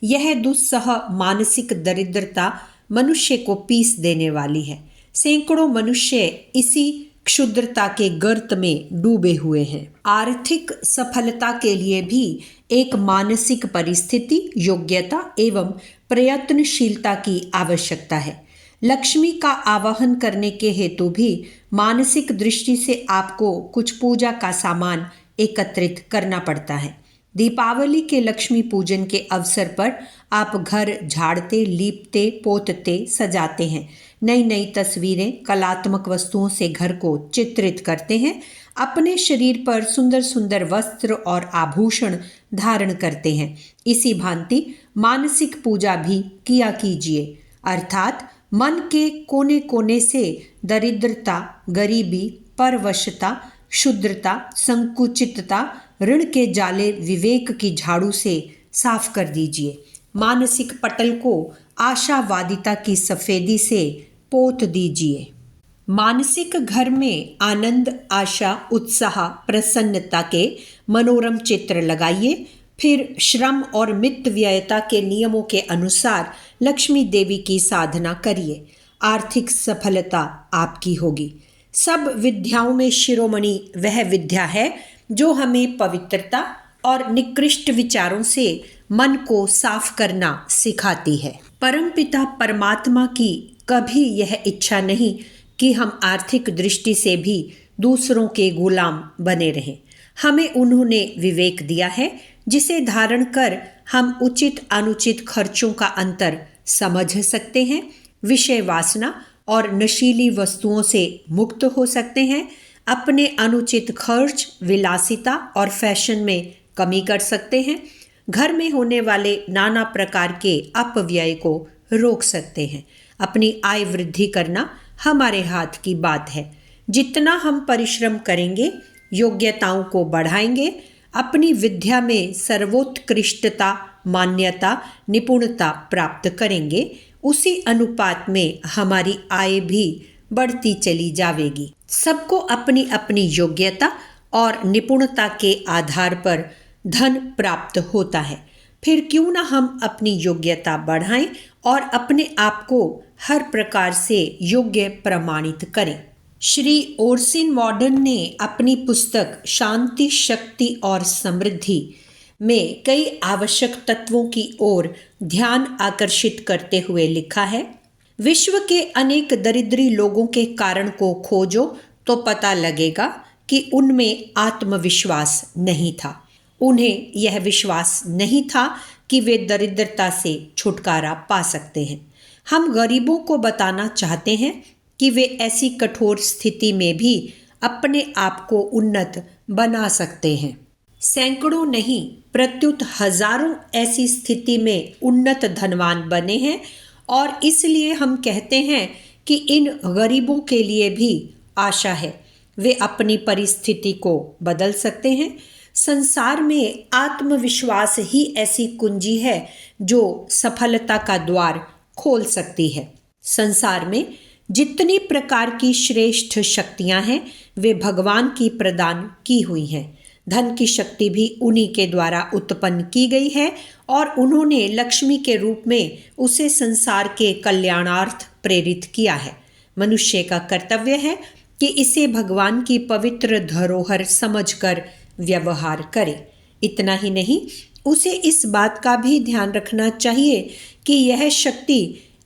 यह दुस्सह मानसिक दरिद्रता मनुष्य को पीस देने वाली है। सैकड़ों मनुष्य इसी क्षुद्रता के गर्त में डूबे हुए हैं। आर्थिक सफलता के लिए भी एक मानसिक परिस्थिति, योग्यता एवं प्रयत्नशीलता की आवश्यकता है। लक्ष्मी का आवाहन करने के हेतु भी मानसिक दृष्टि से आपको कुछ पूजा का सामान एकत्रित करना पड़ता है। दीपावली के लक्ष्मी पूजन के अवसर पर आप घर झाड़ते, लीपते, पोतते, सजाते हैं। नई नई तस्वीरें, कलात्मक वस्तुओं से घर को चित्रित करते हैं। अपने शरीर पर सुंदर सुंदर वस्त्र और आभूषण धारण करते हैं। इसी भांति मानसिक पूजा भी किया कीजिए, अर्थात मन के कोने कोने से दरिद्रता, गरीबी, परवशता, क्षुद्रता, संकुचितता, ऋण के जाले विवेक की झाड़ू से साफ कर दीजिए। मानसिक पटल को आशावादिता की सफेदी से पोत दीजिए। मानसिक घर में आनंद, आशा, उत्साह, प्रसन्नता के मनोरम चित्र लगाइए। फिर श्रम और मित व्ययता के नियमों के अनुसार लक्ष्मी देवी की साधना करिए। आर्थिक सफलता आपकी होगी। सब विद्याओं में शिरोमणि वह विद्या है जो हमें पवित्रता और निकृष्ट विचारों से मन को साफ करना सिखाती है। परमपिता परमात्मा की कभी यह इच्छा नहीं कि हम आर्थिक दृष्टि से भी दूसरों के गुलाम बने रहें। हमें उन्होंने विवेक दिया है जिसे धारण कर हम उचित अनुचित खर्चों का अंतर समझ सकते हैं, विषय वासना और नशीली वस्तुओं से मुक्त हो सकते हैं, अपने अनुचित खर्च, विलासिता और फैशन में कमी कर सकते हैं, घर में होने वाले नाना प्रकार के अपव्यय को रोक सकते हैं। अपनी आय वृद्धि करना हमारे हाथ की बात है। जितना हम परिश्रम करेंगे, योग्यताओं को बढ़ाएंगे, अपनी विद्या में सर्वोत्कृष्टता, मान्यता, निपुणता प्राप्त करेंगे, उसी अनुपात में हमारी आय भी बढ़ती चली जाएगी। सबको अपनी अपनी योग्यता और निपुणता के आधार पर धन प्राप्त होता है। फिर क्यों ना हम अपनी योग्यता बढ़ाएं और अपने आप को हर प्रकार से योग्य प्रमाणित करें। श्री ओरसन मॉडर्न ने अपनी पुस्तक शांति, शक्ति और समृद्धि में कई आवश्यक तत्वों की ओर ध्यान आकर्षित करते हुए लिखा है, विश्व के अनेक दरिद्री लोगों के कारण को खोजो तो पता लगेगा कि उनमें आत्मविश्वास नहीं था। उन्हें यह विश्वास नहीं था कि वे दरिद्रता से छुटकारा पा सकते हैं। हम गरीबों को बताना चाहते हैं कि वे ऐसी कठोर स्थिति में भी अपने आप को उन्नत बना सकते हैं। सैकड़ों नहीं प्रत्युत हजारों ऐसी स्थिति में उन्नत धनवान बने हैं और इसलिए हम कहते हैं कि इन गरीबों के लिए भी आशा है। वे अपनी परिस्थिति को बदल सकते हैं। संसार में आत्मविश्वास ही ऐसी कुंजी है जो सफलता का द्वार खोल सकती है। संसार में जितनी प्रकार की श्रेष्ठ शक्तियां हैं वे भगवान की प्रदान की हुई हैं। धन की शक्ति भी उन्हीं के द्वारा उत्पन्न की गई है और उन्होंने लक्ष्मी के रूप में उसे संसार के कल्याणार्थ प्रेरित किया है। मनुष्य का कर्तव्य है कि इसे भगवान की पवित्र धरोहर समझकर व्यवहार करे। इतना ही नहीं, उसे इस बात का भी ध्यान रखना चाहिए कि यह शक्ति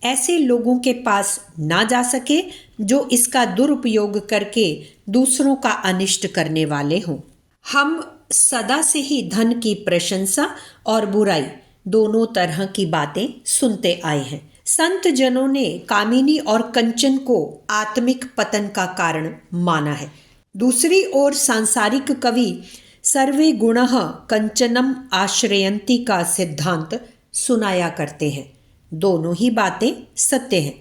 ऐसे लोगों के पास ना जा सके जो इसका दुरुपयोग करके दूसरों का अनिष्ट करने वाले हों। हम सदा से ही धन की प्रशंसा और बुराई दोनों तरह की बातें सुनते आए हैं। संत जनों ने कामिनी और कंचन को आत्मिक पतन का कारण माना है। दूसरी ओर सांसारिक कवि सर्वे गुणः कंचनम आश्रयंती का सिद्धांत सुनाया करते हैं। दोनों ही बातें सत्य हैं।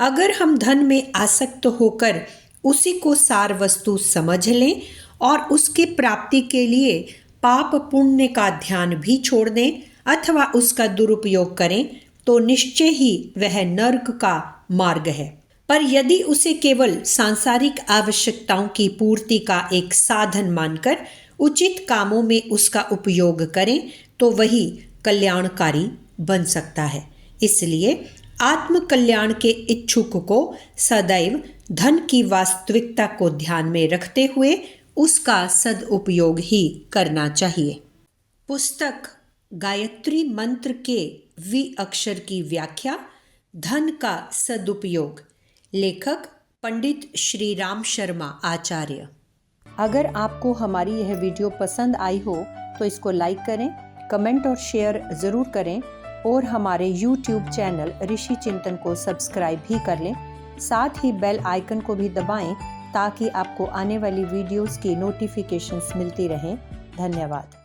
अगर हम धन में आसक्त होकर उसी को सार वस्तु समझ लें और उसकी प्राप्ति के लिए पाप पुण्य का ध्यान भी छोड़ दें अथवा उसका दुरुपयोग करें तो निश्चय ही वह नर्क का मार्ग है। पर यदि उसे केवल सांसारिक आवश्यकताओं की पूर्ति का एक साधन मानकर उचित कामों में उसका उपयोग करें तो वही कल्याणकारी बन सकता है। इसलिए आत्म कल्याण के इच्छुक को सदैव धन की वास्तविकता को ध्यान में रखते हुए उसका सदुपयोग ही करना चाहिए। पुस्तक गायत्री मंत्र के वी अक्षर की व्याख्या, धन का सदुपयोग, लेखक पंडित श्री राम शर्मा आचार्य। अगर आपको हमारी यह वीडियो पसंद आई हो तो इसको लाइक करें, कमेंट और शेयर ज़रूर करें और हमारे YouTube चैनल ऋषि चिंतन को सब्सक्राइब भी कर लें। साथ ही बेल आइकन को भी दबाएं ताकि आपको आने वाली वीडियोस की नोटिफिकेशंस मिलती रहें। धन्यवाद।